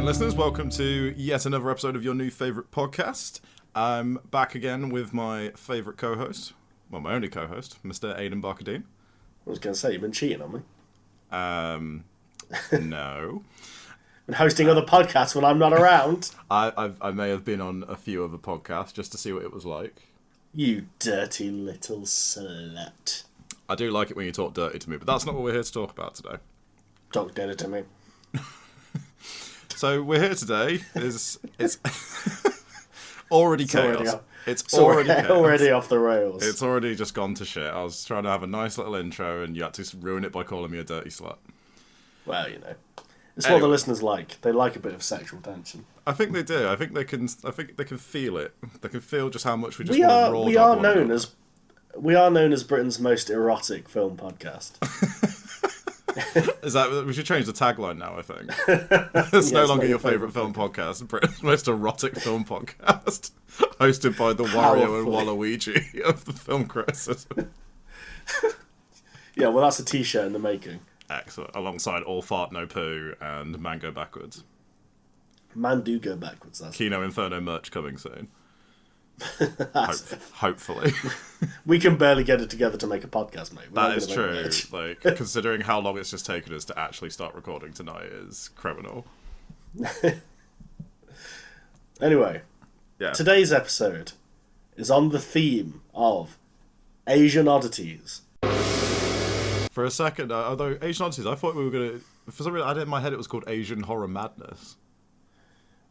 listeners, welcome to yet another episode of your new favourite podcast. I'm back again with my favourite co-host, well, my only co-host, Mr. Aidan Barkadine. I was going to say, you've been cheating on me. No. Been hosting other podcasts when I'm not around. I may have been on a few other podcasts just to see what it was like. You dirty little slut. I do like it when you talk dirty to me, but that's not what we're here to talk about today. Talk dirty to me. So we're here today. It's already chaos. It's already off the rails. It's already just gone to shit. I was trying to have a nice little intro, and you had to ruin it by calling me a dirty slut. Well, you know, it's what the listeners like. They like a bit of sexual tension. I think they do. I think they can feel it. They can feel just how much we just want to raw. We are known as Britain's most erotic film podcast. Is that we should change the tagline now? I think it's no longer your favourite film podcast. Britain's most erotic film podcast, hosted by the Wario and Waluigi of the film criticism. Yeah, well, that's a T-shirt in the making. Excellent. Alongside All Fart No Poo and Man Go Backwards. Man do go backwards. That's Kino Inferno merch coming soon. Hopefully. We can barely get it together to make a podcast, mate. That is true. Like, considering how long it's just taken us to actually start recording tonight is criminal. Anyway, Today's episode is on the theme of Asian oddities. For a second, although Asian oddities, I thought we were going to... For some reason, I had in my head it was called Asian Horror Madness.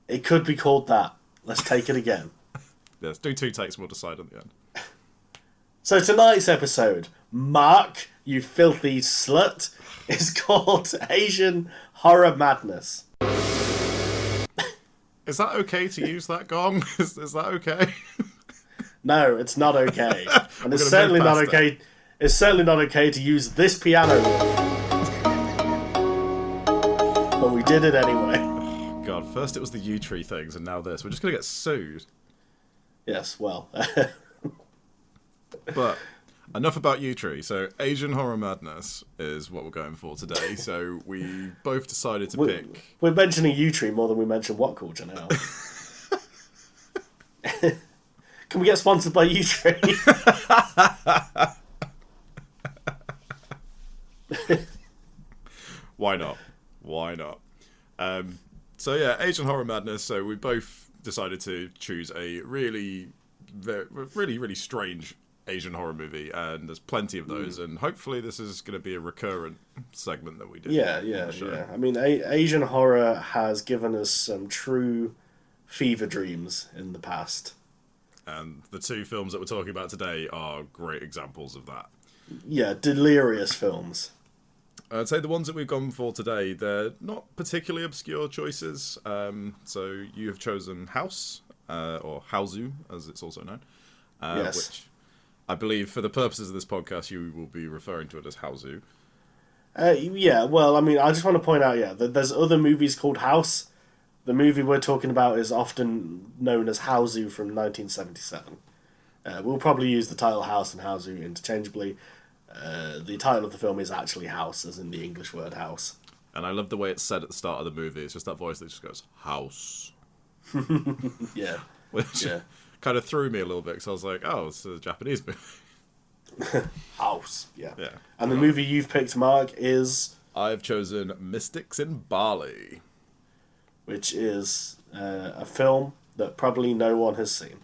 It could be called that. Let's take it again. Yes, do 2 takes and we'll decide at the end. So tonight's episode, Mark, you filthy slut, is called Asian Horror Madness. Is that okay to use that gong? Is that okay? No, it's not okay. And it's certainly not okay. It's certainly not okay to use this piano riff. But we did it anyway. God, first it was the yew tree things and now this. We're just going to get sued. Yes, well. But enough about yew tree. So Asian Horror Madness is what we're going for today. So we both decided to pick... We're mentioning yew tree more than we mention what culture now. Can we get sponsored by yew tree? Why not? So yeah, Asian Horror Madness. So we both decided to choose a really strange Asian horror movie, and there's plenty of those, and hopefully this is going to be a recurrent segment that we do. Yeah. I mean, Asian horror has given us some true fever dreams in the past. And the 2 films that we're talking about today are great examples of that. Yeah, delirious films. I'd say the ones that we've gone for today, they're not particularly obscure choices. So you have chosen House, or Hausu, as it's also known. Yes. Which I believe, for the purposes of this podcast, you will be referring to it as Hausu. Yeah, well, I mean, I just want to point out, that there's other movies called House. The movie we're talking about is often known as Hausu from 1977. We'll probably use the title House and Hausu interchangeably. The title of the film is actually House, as in the English word house. And I love the way it's said at the start of the movie. It's just that voice that just goes, House. Yeah. Which kind of threw me a little bit, because I was like, oh, it's a Japanese movie. House, yeah. Yeah. And the movie you've picked, Mark, is... I've chosen Mystics in Bali. Which is a film that probably no one has seen.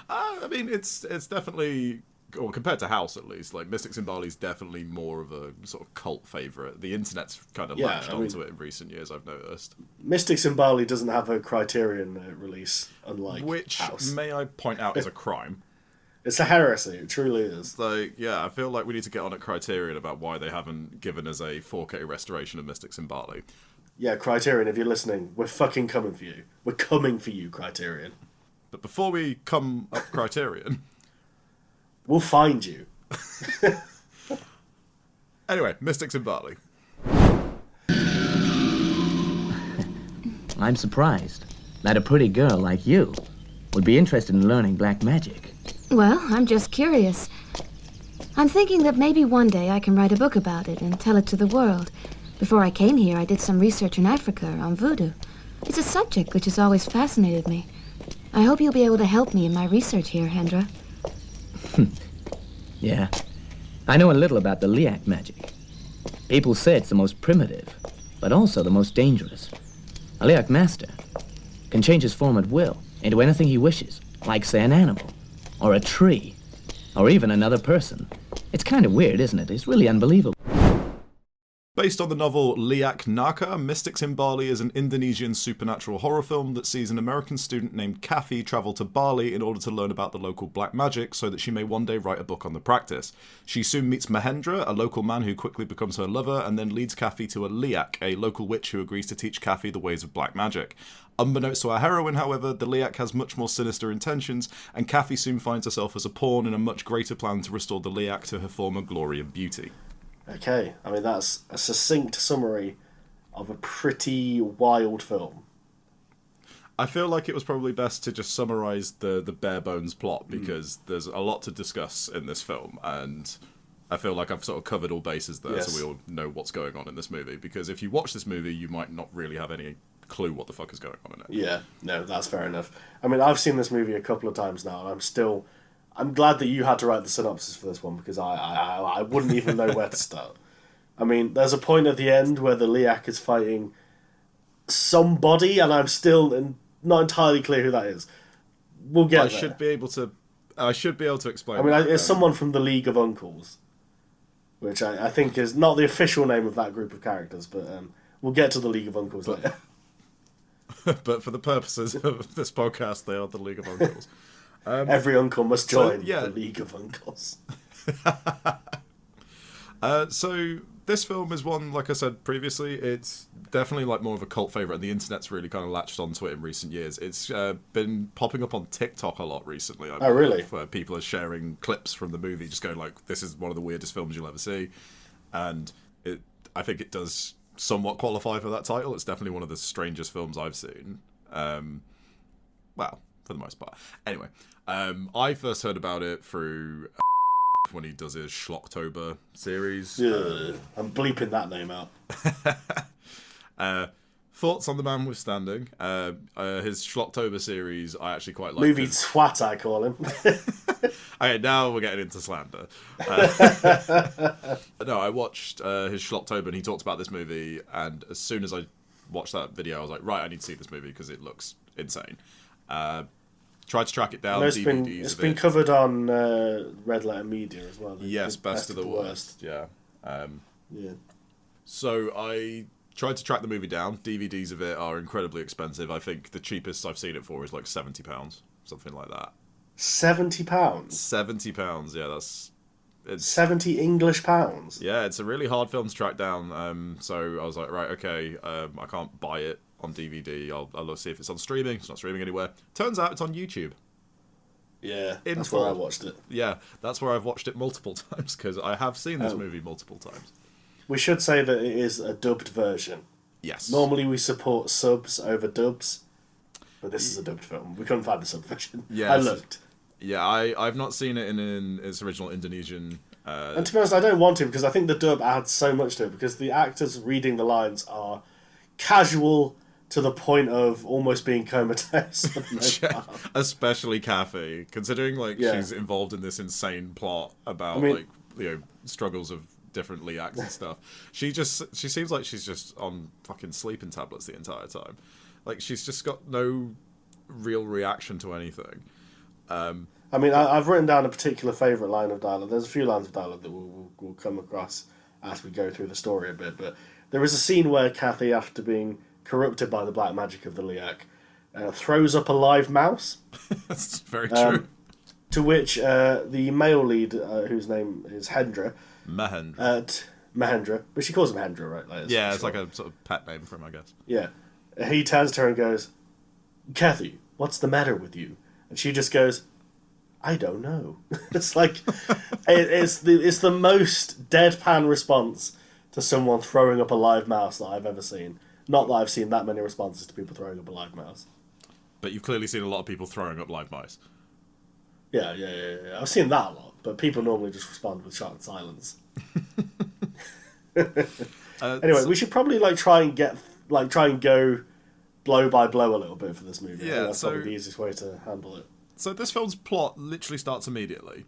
I mean, it's definitely... Or compared to House, at least, like Mystics in Bali is definitely more of a sort of cult favourite. The internet's kind of latched onto it in recent years, I've noticed. Mystics in Bali doesn't have a Criterion release, unlike House. Which, may I point out, is a crime. It's a heresy, it truly is. Like, yeah, I feel like we need to get on at Criterion about why they haven't given us a 4K restoration of Mystics in Bali. Yeah, Criterion, if you're listening, we're fucking coming for you. We're coming for you, Criterion. But before we come up Criterion... We'll find you. Anyway, Mystics in Bali. I'm surprised that a pretty girl like you would be interested in learning black magic. Well, I'm just curious. I'm thinking that maybe one day I can write a book about it and tell it to the world. Before I came here, I did some research in Africa on voodoo. It's a subject which has always fascinated me. I hope you'll be able to help me in my research here, Hendra. Yeah. I know a little about the Liak magic. People say it's the most primitive, but also the most dangerous. A Liak master can change his form at will into anything he wishes, like, say, an animal, or a tree, or even another person. It's kind of weird, isn't it? It's really unbelievable. Based on the novel Liak Naka, Mystics in Bali is an Indonesian supernatural horror film that sees an American student named Kathy travel to Bali in order to learn about the local black magic so that she may one day write a book on the practice. She soon meets Mahendra, a local man who quickly becomes her lover, and then leads Kathy to a Liak, a local witch who agrees to teach Kathy the ways of black magic. Unbeknownst to our heroine, however, the Liak has much more sinister intentions, and Kathy soon finds herself as a pawn in a much greater plan to restore the Liak to her former glory and beauty. Okay, I mean, that's a succinct summary of a pretty wild film. I feel like it was probably best to just summarise the bare bones plot, because there's a lot to discuss in this film, and I feel like I've sort of covered all bases there, Yes. so we all know what's going on in this movie. Because if you watch this movie, you might not really have any clue what the fuck is going on in it. Yeah, no, that's fair enough. I mean, I've seen this movie a couple of times now, and I'm glad that you had to write the synopsis for this one, because I wouldn't even know where to start. I mean, there's a point at the end where the Liak is fighting somebody, and I'm still not entirely clear who that is. We'll get there. I should be able to explain. I mean, it's someone from the League of Uncles, which I think is not the official name of that group of characters, but we'll get to the League of Uncles later. But for the purposes of this podcast, they are the League of Uncles. Every uncle must join yeah. the League of Uncles. So this film is one, like I said previously, it's definitely like more of a cult favourite, and the internet's really kind of latched onto it in recent years. It's been popping up on TikTok a lot recently. Oh, really? Where people are sharing clips from the movie, just going like, this is one of the weirdest films you'll ever see. And I think it does somewhat qualify for that title. It's definitely one of the strangest films I've seen. Well, for the most part. Anyway, I first heard about it through when he does his Schlocktober series. I'm bleeping that name out. Thoughts on the man withstanding. His Schlocktober series, I actually quite like. Movie twat, I call him. Okay, now we're getting into slander. No, I watched his Schlocktober, and he talked about this movie, and as soon as I watched that video, I was like, right, I need to see this movie because it looks insane. Tried to track it down. It's been covered on Red Letter Media as well. Yes, best of the worst. Yeah. Yeah. So I tried to track the movie down. DVDs of it are incredibly expensive. I think the cheapest I've seen it for is like £70, something like that. £70? £70, yeah, it's 70 English pounds? Yeah, it's a really hard film to track down. So I was like, right, okay, I can't buy it on DVD. I'll see if it's on streaming. It's not streaming anywhere. Turns out it's on YouTube. Yeah, that's where I watched it. Yeah, that's where I've watched it multiple times, because I have seen this movie multiple times. We should say that it is a dubbed version. Yes. Normally we support subs over dubs, but this is a dubbed film. We couldn't find the sub version. Yeah, I looked. Yeah, I've not seen it in its original Indonesian. And to be honest, I don't want to, because I think the dub adds so much to it, because the actors reading the lines are casual to the point of almost being comatose. Especially Kathy, considering she's involved in this insane plot about struggles of different Liaks and stuff. She seems like she's just on fucking sleeping tablets the entire time. Like, she's just got no real reaction to anything. I mean, I've written down a particular favourite line of dialogue. There's a few lines of dialogue that we'll come across as we go through the story a bit, but there is a scene where Kathy, after being corrupted by the black magic of the Liak, throws up a live mouse. That's very true. To which the male lead, whose name is Mahendra, but she calls him Hendra, right? It's like a sort of pet name for him, I guess. Yeah. He turns to her and goes, "Kathy, what's the matter with you?" And she just goes, "I don't know." It's like, it's the most deadpan response to someone throwing up a live mouse that I've ever seen. Not that I've seen that many responses to people throwing up a live mouse. But you've clearly seen a lot of people throwing up live mice. Yeah. I've seen that a lot, but people normally just respond with shocked silence. Anyway, we should probably try and go blow by blow a little bit for this movie. I Yeah, think that's probably the easiest way to handle it. So this film's plot literally starts immediately.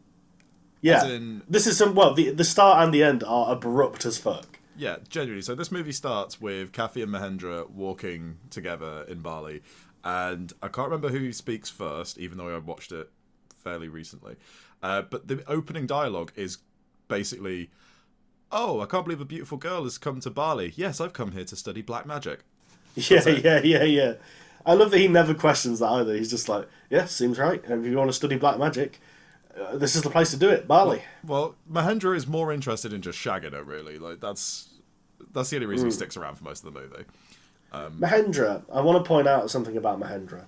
Yeah, As in, this is the start and the end are abrupt as fuck. yeah, genuinely. So this movie starts with Kathy and Mahendra walking together in Bali, and I can't remember who speaks first, even though I watched it fairly recently. But the opening dialogue is basically, "Oh, I can't believe a beautiful girl has come to Bali. Yes, I've come here to study black magic." Yeah. I love that he never questions that either. He's just like, yeah, seems right. And if you want to study black magic, this is the place to do it, Bali. Well, Mahendra is more interested in just shagging her, really. Like that's the only reason he sticks around for most of the movie. Mahendra, I want to point out something about Mahendra.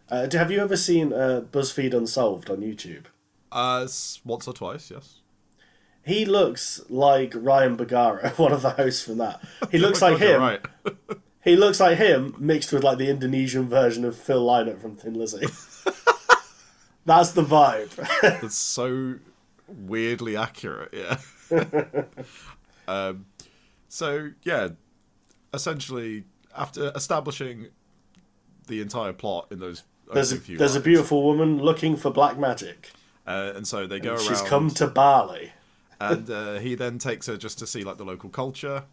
Have you ever seen BuzzFeed Unsolved on YouTube? Once or twice, yes. He looks like Ryan Bergara, one of the hosts from that. He looks like him. Right. He looks like him mixed with like the Indonesian version of Phil Lynott from Thin Lizzy. That's the vibe. That's so weirdly accurate, yeah. So, yeah, essentially, after establishing the entire plot in those there's few a lines, beautiful woman looking for black magic. and so they go around. She's come to Bali. And he then takes her just to see like the local culture,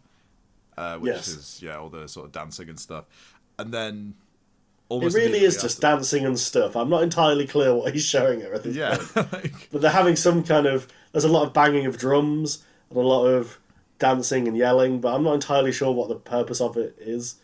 which is all the sort of dancing and stuff. And then almost it really is immediately just dancing and stuff. I'm not entirely clear what he's showing her at this point. But they're having some kind of... There's a lot of banging of drums and a lot of dancing and yelling, but I'm not entirely sure what the purpose of it is.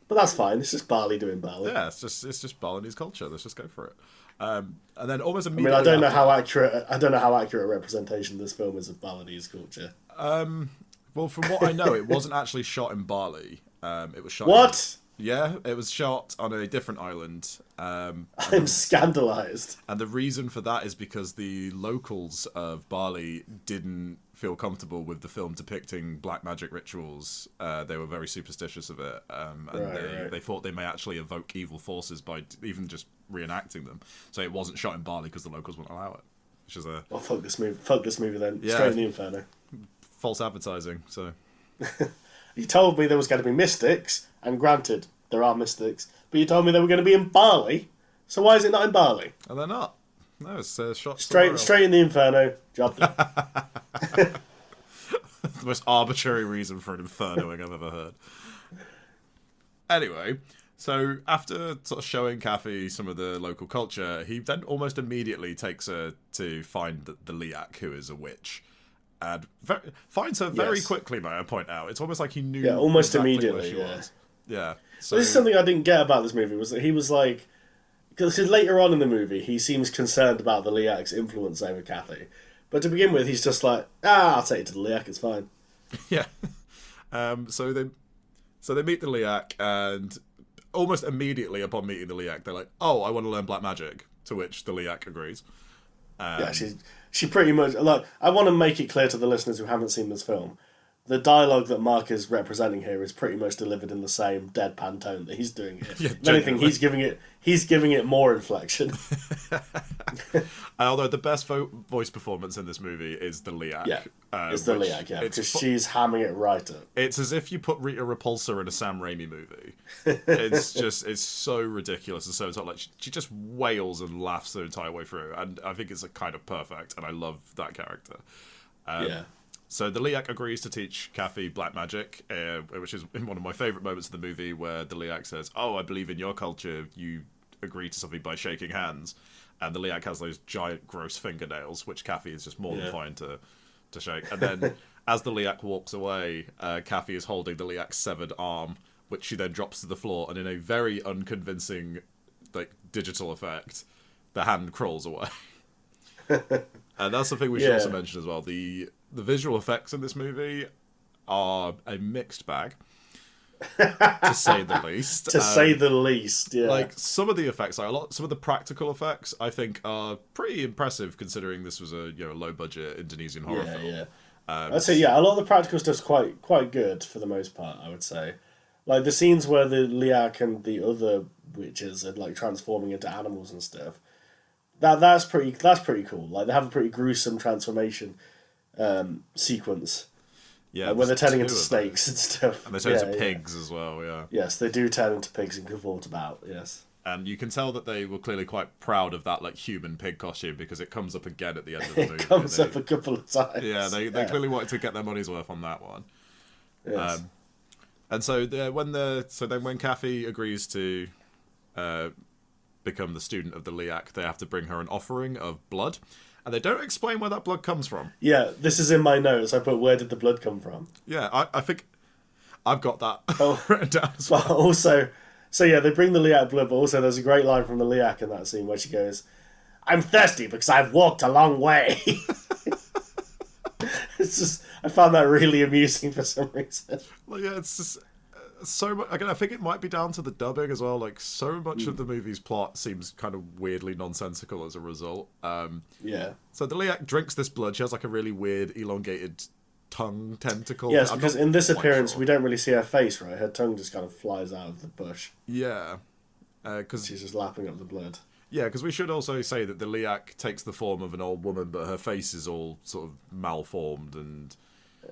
But that's fine. It's just Bali doing Bali. Yeah, it's just Balinese culture. Let's just go for it. And then almost immediately... I don't know how accurate a representation this film is of Balinese culture. Well, from what I know, it wasn't actually shot in Bali. It was shot... What? Yeah, it was shot on a different island. I'm scandalised. And the reason for that is because the locals of Bali didn't feel comfortable with the film depicting black magic rituals. They were very superstitious of it. They thought they may actually evoke evil forces by even just reenacting them. So it wasn't shot in Bali because the locals wouldn't allow it. Which is a... Well, fuck this movie then. Yeah. Straight in the Inferno. False advertising, so... You told me there was going to be mystics, and granted, there are mystics, but you told me they were going to be in Bali, so why is it not in Bali? And they're not. No, it's shot straight in the Inferno. Job done. The most arbitrary reason for an infernoing I've ever heard. Anyway, so after sort of showing Kathy some of the local culture, he then almost immediately takes her to find the Liak, who is a witch. And finds her very quickly, may I point out. It's almost like he knew almost exactly immediately, where she was. Yeah. So this is something I didn't get about this movie, was that he was like... Because later on in the movie, he seems concerned about the Liak's influence over Kathy. But to begin with, he's just like, I'll take you to the Liak, it's fine. Yeah. So they meet the Liak, and almost immediately upon meeting the Liak, they're like, oh, I want to learn black magic. To which the Liak agrees. She pretty much... Like, I want to make it clear to the listeners who haven't seen this film. The dialogue that Mark is representing here is pretty much delivered in the same deadpan tone that he's doing here. Yeah, if anything, he's giving it more inflection. Although the best voice performance in this movie is the Liak. Yeah, it's the Liak, yeah, because she's hamming it right up. It's as if you put Rita Repulsa in a Sam Raimi movie. It's so ridiculous and so like she just wails and laughs the entire way through, and I think it's kind of perfect, and I love that character. So the Liak agrees to teach Kathy black magic, which is one of my favourite moments of the movie, where the Liak says, oh, I believe in your culture, you agree to something by shaking hands. And the Liak has those giant, gross fingernails, which Kathy is just more than fine to shake. And then, as the Liak walks away, Kathy is holding the Liak's severed arm, which she then drops to the floor, and in a very unconvincing, like, digital effect, the hand crawls away. And that's something we should also mention as well. The visual effects in this movie are a mixed bag, to say the least. Say the least, yeah. Like, some of the effects, some of the practical effects, I think, are pretty impressive considering this was a low budget Indonesian horror film. Yeah. I'd say a lot of the practical stuff's quite good for the most part. I would say, like the scenes where the Liak and the other witches are like transforming into animals and stuff. That's pretty cool. Like they have a pretty gruesome transformation sequence. Yeah, when they're turning into two of snakes those. and stuff. And they turn into pigs as well, yeah. Yes, they do turn into pigs and cavort about, yes. And you can tell that they were clearly quite proud of that, like, human pig costume, because it comes up again at the end of the movie. It comes up a couple of times. Yeah, they clearly wanted to get their money's worth on that one. Yes. And so when Kathy agrees to become the student of the Liak, they have to bring her an offering of blood. And they don't explain where that blood comes from. Yeah, this is in my notes. I put, where did the blood come from? Yeah, I think I've got that written down as well. But also, so yeah, they bring the Liak blood, but also there's a great line from the Liak in that scene where she goes, "I'm thirsty because I've walked a long way." It's just, I found that really amusing for some reason. Well, yeah, it's just so much. Again, I think it might be down to the dubbing as well. Like, so much of the movie's plot seems kind of weirdly nonsensical as a result. Yeah. So the Liak drinks this blood. She has like a really weird, elongated tongue tentacle. Yes, I'm because not in this quite appearance, sure. we don't really see her face, right? Her tongue just kind of flies out of the bush. Yeah. Because She's just lapping up the blood. Yeah, because we should also say that the Liak takes the form of an old woman, but her face is all sort of malformed and...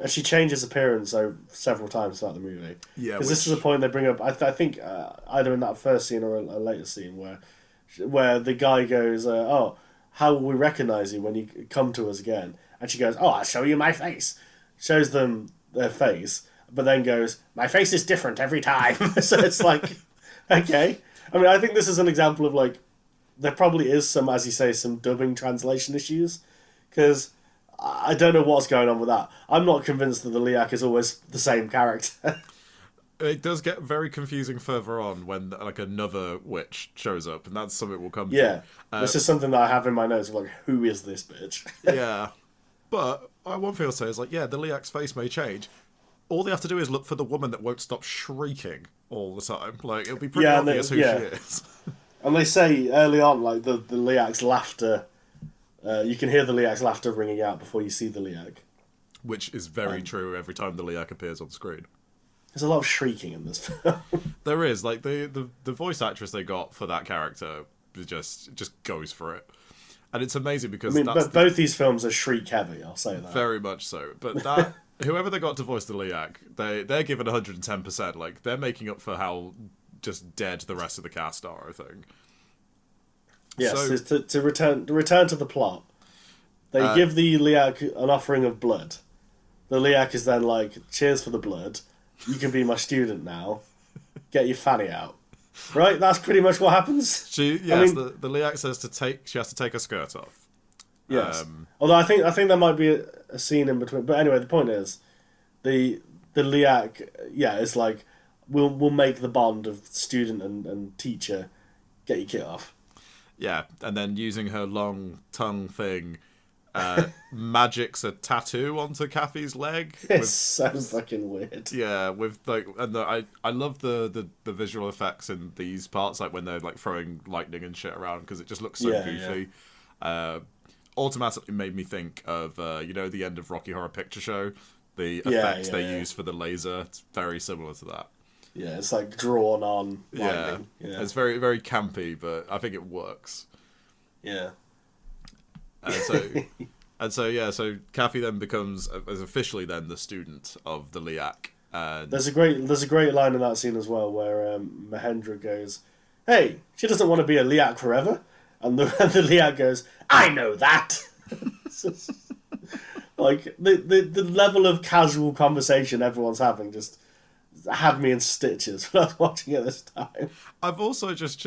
She changes appearance several times throughout the movie. Yeah, because this is the point they bring up. I think either in that first scene or a later scene where the guy goes, "Oh, how will we recognize you when you come to us again?" And she goes, "Oh, I'll show you my face." Shows them their face, but then goes, "My face is different every time." So it's like, okay. I mean, I think this is an example of like, there probably is some, as you say, some dubbing translation issues, because I don't know what's going on with that. I'm not convinced that the Liak is always the same character. It does get very confusing further on when like another witch shows up, and that's something we'll come Yeah, to. this is something that I have in my notes of like, who is this bitch? Yeah, but one thing I'll say is like, yeah, the Liak's face may change. All they have to do is look for the woman that won't stop shrieking all the time. Like, it'll be pretty obvious who she is. And they say early on, like, the Liak's laughter, you can hear the Liak's laughter ringing out before you see the Liak. Which is very true every time the Liak appears on screen. There's a lot of shrieking in this film. There is. Like, the voice actress they got for that character just goes for it. And it's amazing because but both these films are shriek heavy, I'll say that. Very much so. But that... Whoever they got to voice the Liak, they're given 110%. Like, they're making up for how just dead the rest of the cast are, I think. Yes, so, to return to the plot, they give the Liak an offering of blood. The Liak is then like, "Cheers for the blood. You can be my student now. Get your fanny out." Right? That's pretty much what happens. The Liak says she has to take her skirt off. Yes. Although I think there might be a scene in between. But anyway, the point is, the Liak, it's like, we'll make the bond of student and teacher. Get your kit off. Yeah, and then using her long tongue thing, magics a tattoo onto Kathy's leg. It's so fucking weird. Yeah, with like, and I love the visual effects in these parts, like when they're like throwing lightning and shit around, because it just looks so goofy. Yeah. Automatically made me think of the end of Rocky Horror Picture Show, the effects they use for the laser. It's very similar to that. Yeah, it's like drawn on lightning. Yeah, it's very, very campy, but I think it works. Yeah. So Kathy then becomes officially then the student of the Liak. And there's a great line in that scene as well where Mahendra goes, "Hey, she doesn't want to be a Liak forever," and the Liak goes, "I know that." Like the level of casual conversation everyone's having just had me in stitches when I was watching it this time. I've also just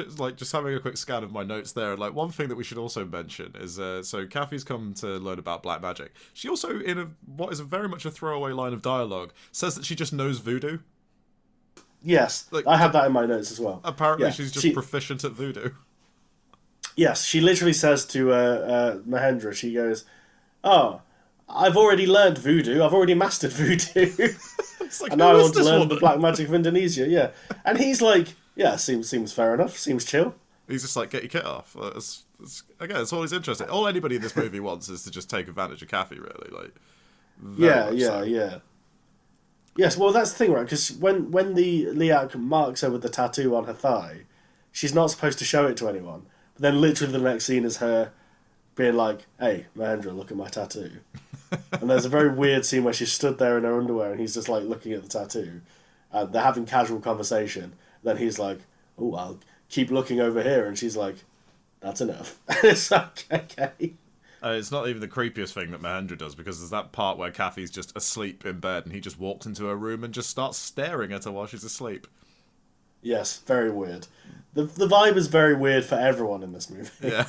having a quick scan of my notes there. Like, one thing that we should also mention is so Kathy's come to learn about black magic. She also, in what is very much a throwaway line of dialogue, says that she just knows voodoo. Yes, I have that in my notes as well. Apparently, she's just proficient at voodoo. Yes, she literally says to Mahendra, she goes, "Oh, I've already learned voodoo. I've already mastered voodoo." Like, and now I want to learn the black magic of Indonesia. Yeah, and he's like, "Yeah, seems fair enough. Seems chill." He's just like, "Get your kit off." Again, it's always interesting. All anybody in this movie wants is to just take advantage of Kathy, really. Like, yeah. Yes, well, that's the thing, right? Because when the Liak marks her with the tattoo on her thigh, she's not supposed to show it to anyone. But then literally the next scene is her being like, "Hey, Mahendra, look at my tattoo." And there's a very weird scene where she stood there in her underwear and he's just like looking at the tattoo. And they're having casual conversation. Then he's like, "Oh, I'll keep looking over here," and she's like, "That's enough." It's like, okay. It's not even the creepiest thing that Mahendra does, because there's that part where Kathy's just asleep in bed and he just walks into her room and just starts staring at her while she's asleep. Yes, very weird. The vibe is very weird for everyone in this movie. Yeah.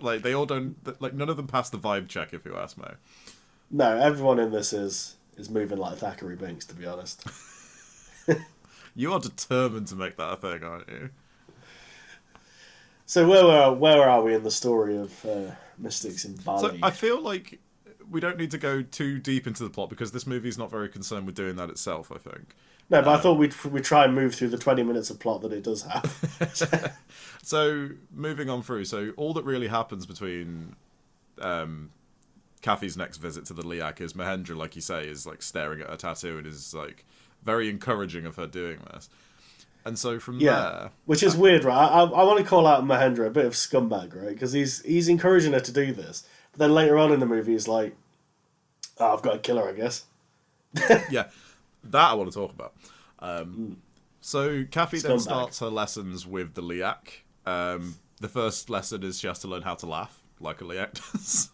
Like, they all don't... Like, none of them pass the vibe check, if you ask me. No, everyone in this is moving like Thackeray Binks, to be honest. You are determined to make that a thing, aren't you? So where are we in the story of Mystics in Bali? So I feel like we don't need to go too deep into the plot, because this movie's not very concerned with doing that itself, I think. No, but I thought we'd try and move through the 20 minutes of plot that it does have. So, moving on through. So, all that really happens between Kathy's next visit to the Liak is Mahendra, like you say, is like staring at her tattoo and is like very encouraging of her doing this. And so from there... Which is weird, right? I want to call out Mahendra a bit of scumbag, right? Because he's encouraging her to do this. But then later on in the movie, he's like, "Oh, I've got to kill her, I guess." Yeah, that I want to talk about. So Kathy then starts her lessons with the Liak. The first lesson is she has to learn how to laugh, like a Liak does.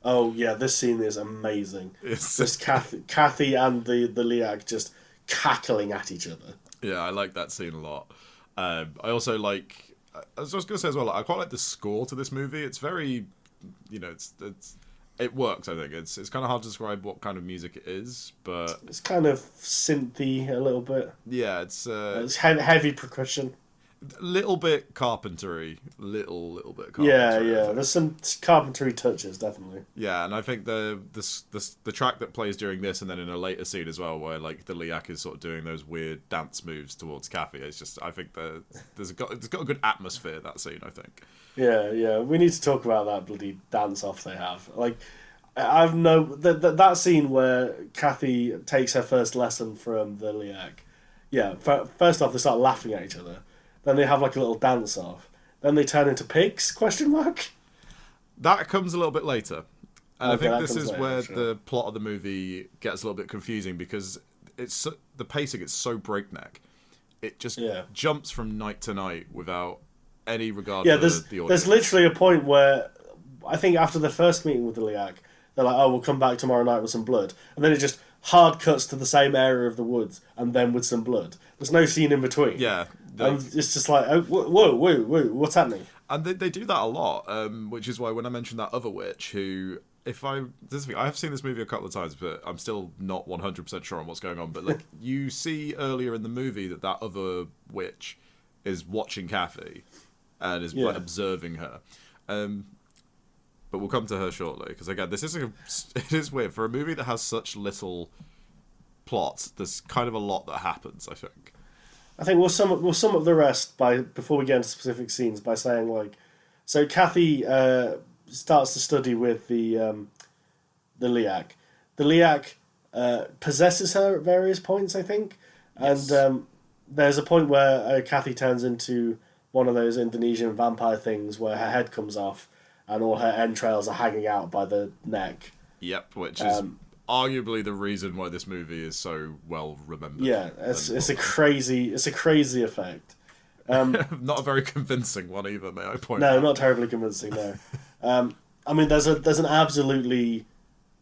Oh, yeah, this scene is amazing. It's just Kathy and the Liak just cackling at each other. Yeah, I like that scene a lot. I also like... I was just going to say as well, I quite like the score to this movie. It's very... You know, it works, I think. It's kind of hard to describe what kind of music it is, but... It's kind of synthy a little bit. Yeah, it's heavy percussion. A little bit carpentry. Little bit carpentry. Yeah. There's some carpentry touches, definitely. Yeah, and I think the track that plays during this, and then in a later scene as well, where like the Liak is sort of doing those weird dance moves towards Kathy, it's just, I think it's got a good atmosphere, that scene, I think. Yeah. We need to talk about that bloody dance off they have. Like, that scene where Kathy takes her first lesson from the Liak. Yeah, first off, they start laughing at each other. Then they have like a little dance off. Then they turn into pigs? ? That comes a little bit later. And Okay, I think this is later, where sure. the plot of the movie gets a little bit confusing, because the pacing is so breakneck. It just jumps from night to night without any regard for the audience. There's literally a point where I think after the first meeting with the Liak, they're like, "Oh, we'll come back tomorrow night with some blood," and then it just hard cuts to the same area of the woods and then with some blood. There's no scene in between. Yeah, and it's just like, oh, whoa, what's happening? And they do that a lot, which is why when I mentioned that other witch, who I have seen this movie a couple of times, but I'm still not 100% sure on what's going on. But like you see earlier in the movie that other witch is watching Kathy and is like, observing her. But we'll come to her shortly, because again, it is weird for a movie that has such little plot. There's kind of a lot that happens, I think. I think we'll sum up the rest before we get into specific scenes by saying, like, so Kathy starts to study with the Liak. The Liak possesses her at various points, I think, yes. And there's a point where Kathy turns into one of those Indonesian vampire things where her head comes off and all her entrails are hanging out by the neck. Yep, which is arguably the reason why this movie is so well remembered. Yeah, it's a crazy effect. Not a very convincing one either, may I point out. No, not terribly convincing, no. I mean, there's an absolutely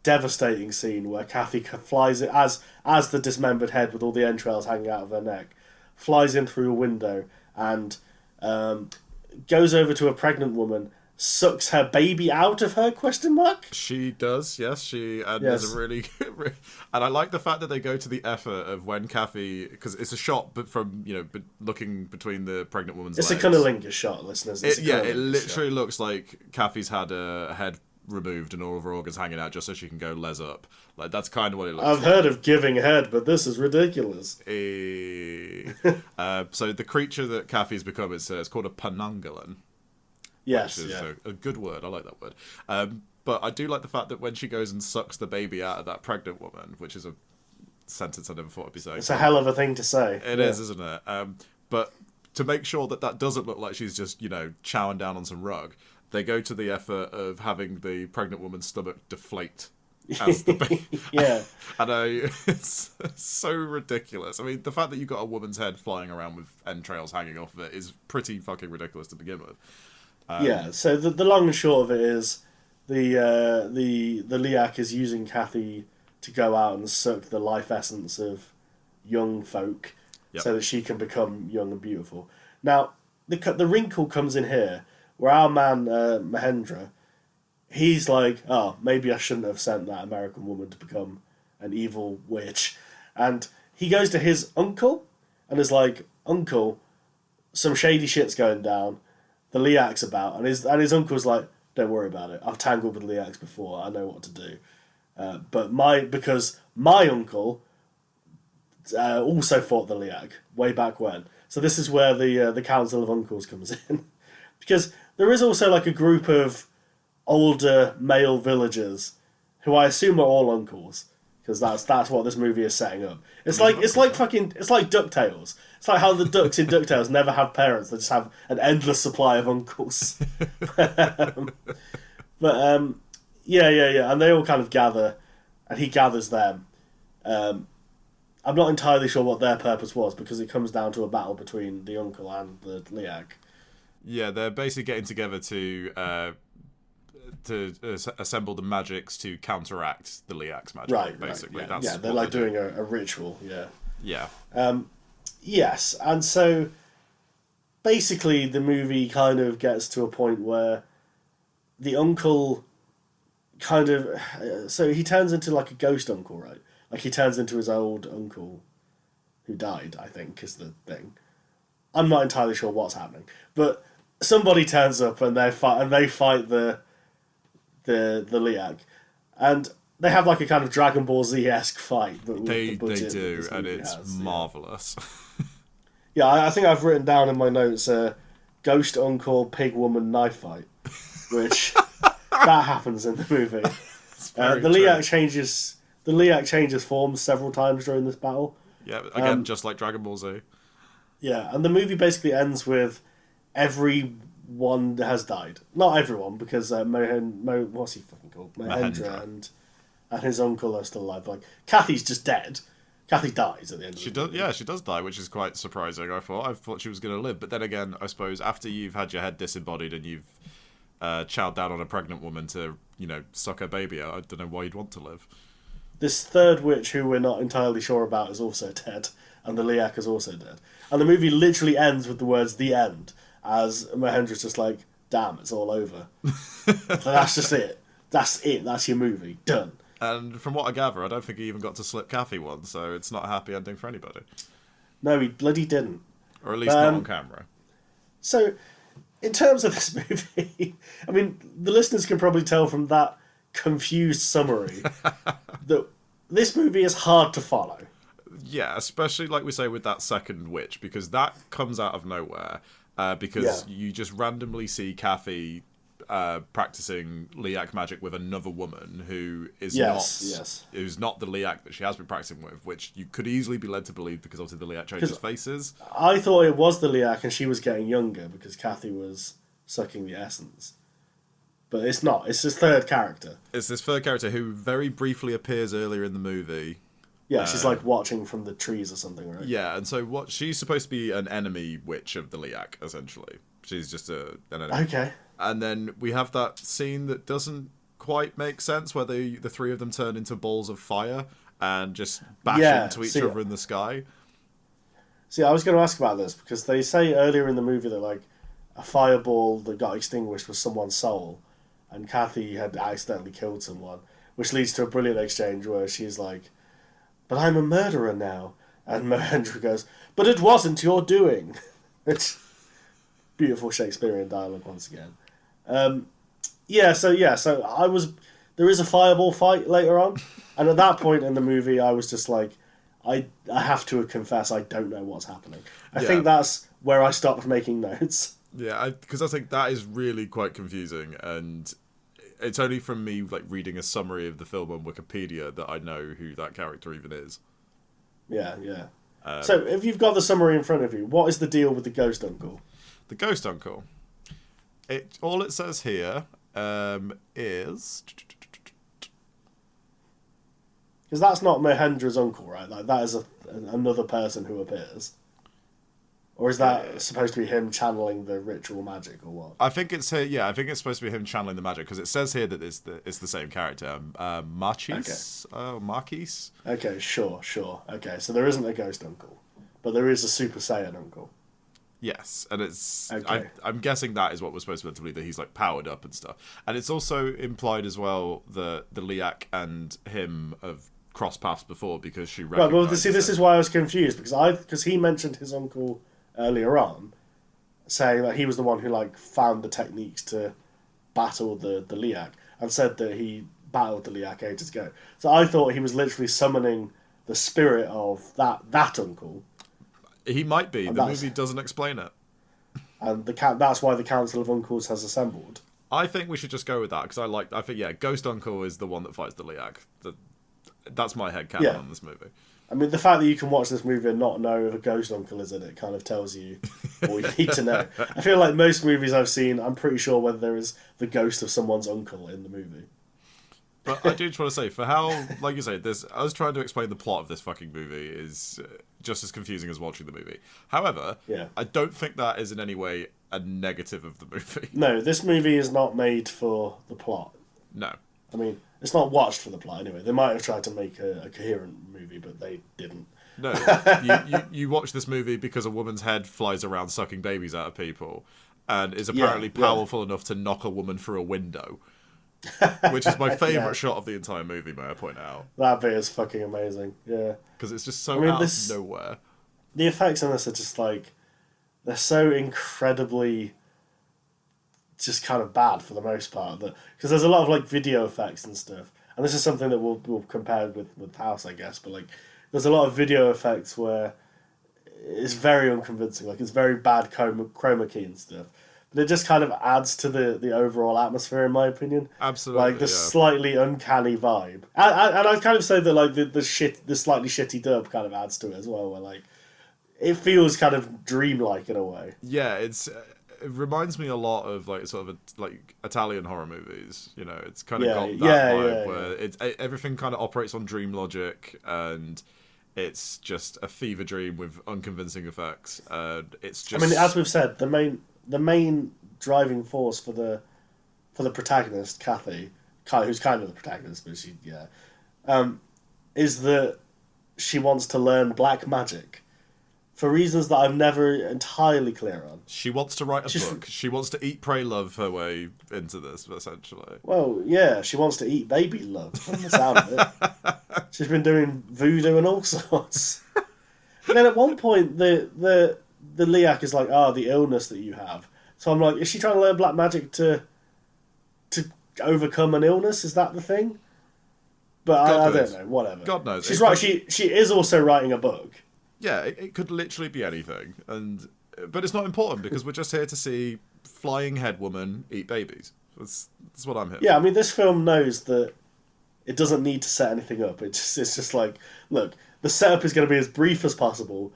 devastating scene where Kathy flies it as the dismembered head with all the entrails hanging out of her neck, flies in through a window and goes over to a pregnant woman, sucks her baby out of her ? She does, yes. There's a really, and I like the fact that they go to the effort of when Kathy, because it's a shot, but from looking between the pregnant woman's legs. It's a cunnilingus shot, listeners. It literally looks like Kathy's had a head removed and all of her organs hanging out just so she can go les up. Like, that's kind of what it looks like. I've heard of giving head, but this is ridiculous. So the creature that Kathy's become, it's called a panangalan. Yes, which is a good word. I like that word. But I do like the fact that when she goes and sucks the baby out of that pregnant woman, which is a sentence I never thought I'd be saying. It's a hell of a thing to say. It is, isn't it? But to make sure that doesn't look like she's just, chowing down on some rug, they go to the effort of having the pregnant woman's stomach deflate as the Yeah. I know, it's so ridiculous. I mean, the fact that you've got a woman's head flying around with entrails hanging off of it is pretty fucking ridiculous to begin with. Yeah, so the long and short of it is the Liak is using Kathy to go out and suck the life essence of young folk so that she can become young and beautiful. Now, the wrinkle comes in here where our man, Mahendra, he's like, oh, maybe I shouldn't have sent that American woman to become an evil witch. And he goes to his uncle and is like, Uncle, some shady shit's going down. The Liak's about. And his uncle's like, don't worry about it. I've tangled with Liaks before. I know what to do. Because my uncle also fought the Liak way back when. So this is where the Council of Uncles comes in. Because there is also like a group of older male villagers who I assume are all uncles, because that's what this movie is setting up. It's like DuckTales. It's like how the ducks in DuckTales never have parents; they just have an endless supply of uncles. Yeah, and they all kind of gather, and he gathers them. I'm not entirely sure what their purpose was, because it comes down to a battle between the uncle and the Liak. Yeah, they're basically getting together to assemble the magics to counteract the Liak's magic. Right, basically. Right, yeah. That's They're like doing a ritual, yeah. Yeah. Yes, and so basically the movie kind of gets to a point where the uncle kind of... so he turns into like a ghost uncle, right? Like he turns into his old uncle who died, I think, is the thing. I'm not entirely sure what's happening. But somebody turns up and they fight the Liak. And they have like a kind of Dragon Ball Z-esque fight. But with they the budget do, that and movie it's has, marvellous. Yeah, I think I've written down in my notes Ghost Uncle Pig Woman knife fight, which that happens in the movie. The Liak changes forms several times during this battle. Yeah, again, just like Dragon Ball Z. Yeah, and the movie basically ends with everyone has died. Not everyone, because what's he fucking called? Mahendra and his uncle are still alive. Like Kathy's just dead. Kathy dies at the end of the movie. Yeah, she does die, which is quite surprising. I thought she was going to live, but then again, I suppose after you've had your head disembodied and you've chowed down on a pregnant woman to, suck her baby out, I don't know why you'd want to live. This third witch, who we're not entirely sure about, is also dead, and the Liak is also dead. And the movie literally ends with the words "the end," as Mahendra's just like, "Damn, it's all over." So that's just it. That's it. That's your movie done. And from what I gather, I don't think he even got to slip Kathy one, so it's not a happy ending for anybody. No, he bloody didn't. Or at least not on camera. So, in terms of this movie, I mean, the listeners can probably tell from that confused summary that this movie is hard to follow. Yeah, especially, like we say, with that second witch, because that comes out of nowhere, because you just randomly see Kathy practicing Liak magic with another woman who is who's not the Liak that she has been practicing with, which you could easily be led to believe because obviously the Liak changes faces. I thought it was the Liak and she was getting younger because Kathy was sucking the essence. But it's not. It's this third character. It's this third character who very briefly appears earlier in the movie. Yeah, she's like watching from the trees or something, right? Yeah, and so she's supposed to be an enemy witch of the Liak, essentially. She's just an enemy. Okay. And then we have that scene that doesn't quite make sense, where the three of them turn into balls of fire and just bash into each other in the sky. See, I was going to ask about this, because they say earlier in the movie that like a fireball that got extinguished was someone's soul, and Kathy had accidentally killed someone, which leads to a brilliant exchange where she's like, "But I'm a murderer now," and Mahendra goes, "But it wasn't your doing." It's beautiful Shakespearean dialogue once again. So I was... There is a fireball fight later on, and at that point in the movie, I was just like, I have to confess, I don't know what's happening. I think that's where I stopped making notes. Yeah, because I think that is really quite confusing, and it's only from me like reading a summary of the film on Wikipedia that I know who that character even is. Yeah. So if you've got the summary in front of you, what is the deal with the ghost uncle? The ghost uncle. All it says here is Because that's not Mahendra's uncle, right? Like, that is another person who appears. Or is that supposed to be him channeling the ritual magic, or what? I think it's I think it's supposed to be him channeling the magic, because it says here that it's the same character, Marquis. Okay. Marquis. Okay, sure. Okay, so there isn't a ghost uncle, but there is a Super Saiyan uncle. Yes, and it's Okay. I'm guessing that is what we're supposed to believe, that he's like powered up and stuff. And it's also implied as well that the Liak and him have crossed paths before, because she Right, well, recognizes this is why I was confused, because he mentioned his uncle earlier on, saying that he was the one who like found the techniques to battle the Liak, and said that he battled the Liak ages ago. So I thought he was literally summoning the spirit of that uncle. He might be. And The movie doesn't explain it. And that's why the Council of Uncles has assembled. I think we should just go with that, because I think Ghost Uncle is the one that fights the Liak. That's my headcanon on this movie. I mean, the fact that you can watch this movie and not know if a ghost uncle is in it kind of tells you all you need to know. I feel like most movies I've seen, I'm pretty sure whether there is the ghost of someone's uncle in the movie. But I do just want to say, for how, like you say, us trying to explain the plot of this fucking movie is just as confusing as watching the movie. However, I don't think that is in any way a negative of the movie. No, this movie is not made for the plot. No. I mean, it's not watched for the plot anyway. They might have tried to make a coherent movie, but they didn't. No, you watch this movie because a woman's head flies around sucking babies out of people, and is apparently powerful enough to knock a woman through a window, which is my favourite shot of the entire movie, may I point out. That bit is fucking amazing, yeah. Because it's just so out of nowhere. The effects on this are just like, they're so incredibly just kind of bad for the most part, because there's a lot of like video effects and stuff, and this is something that we'll compare with House, I guess, but like there's a lot of video effects where it's very unconvincing, like it's very bad chroma key and stuff, but it just kind of adds to the overall atmosphere, in my opinion. Absolutely, like the slightly uncanny vibe, and I'd kind of say that like the slightly shitty dub kind of adds to it as well, where like it feels kind of dreamlike in a way. Yeah, it reminds me a lot of like sort of like Italian horror movies. You know, it's kind of got that vibe where everything kind of operates on dream logic, and it's just a fever dream with unconvincing effects. It's just. I mean, as we've said, the main driving force for the protagonist, Kathy, who's kind of the protagonist, but she is that she wants to learn black magic. For reasons that I'm never entirely clear on. She wants to write a book. She wants to eat, pray, love her way into this, essentially. Well, yeah, she wants to eat baby love, from the sound of it. She's been doing voodoo and all sorts. And then at one point, the Liak is like, the illness that you have. So I'm like, is she trying to learn black magic to overcome an illness? Is that the thing? But I don't know, whatever. God knows. She's right, she is also writing a book. Yeah, it could literally be anything, but it's not important, because we're just here to see flying head woman eat babies. That's what I'm here. Yeah, I mean, this film knows that it doesn't need to set anything up. It's just like, look, the setup is going to be as brief as possible.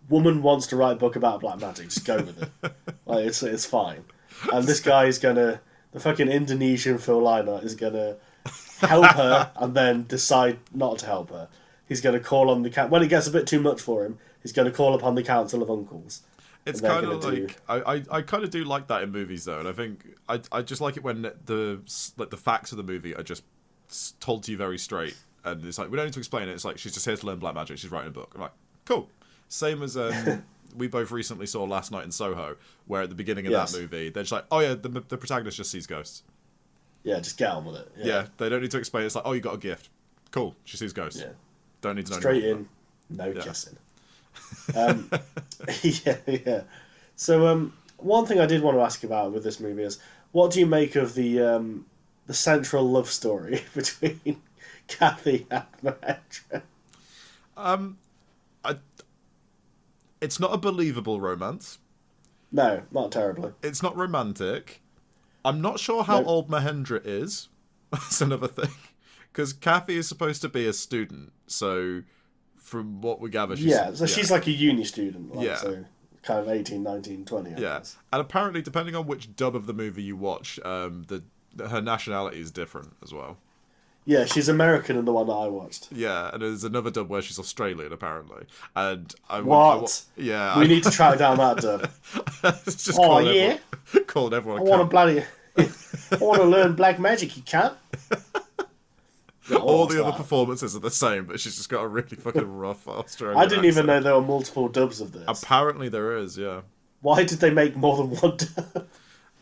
Woman wants to write a book about black magic. Just go with it. Like it's fine. And this guy is the fucking Indonesian Phil Lynott is gonna help her and then decide not to help her. He's going to call on when it gets a bit too much for him, he's going to call upon the Council of Uncles. It's kind of like I kind of do like that in movies though, and I think I just like it when the facts of the movie are just told to you very straight, and it's like we don't need to explain it. It's like she's just here to learn black magic. She's writing a book. I'm like, cool. Same as we both recently saw Last Night in Soho, where at the beginning of that movie they're just like, oh yeah, the protagonist just sees ghosts. Yeah, just get on with it. Yeah, they don't need to explain it. It's like, oh, you got a gift. Cool. She sees ghosts. Yeah. Don't need to know. Straight in, no kissing. Yeah. So, one thing I did want to ask you about with this movie is, what do you make of the central love story between Kathy and Mahendra? It's not a believable romance. No, not terribly. It's not romantic. I'm not sure how old Mahendra is. That's another thing. Because Kathy is supposed to be a student, so from what we gather, she's like a uni student, so kind of 18, 19, 20. I guess. And apparently, depending on which dub of the movie you watch, her nationality is different as well. Yeah, she's American in the one that I watched. Yeah, and there's another dub where she's Australian, apparently. And What? Yeah. We need to track down that dub. It's just calling everyone I want to learn black magic, you can't. All the other performances are the same, but she's just got a really fucking rough Australian I didn't even accent. know there were multiple dubs of this. Apparently there is, yeah. Why did they make more than one dub?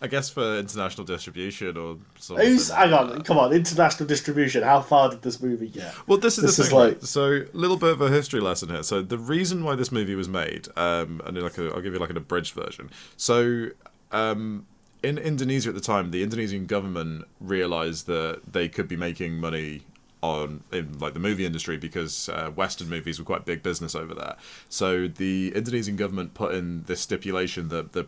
I guess for international distribution or something. Hang on, come on, international distribution. How far did this movie get? Well, this is the thing. Right? So, a little bit of a history lesson here. So, the reason why this movie was made, and I'll give you like an abridged version. So, in Indonesia at the time, the Indonesian government realised that they could be making money in like the movie industry because Western movies were quite big business over there. So the Indonesian government put in this stipulation that the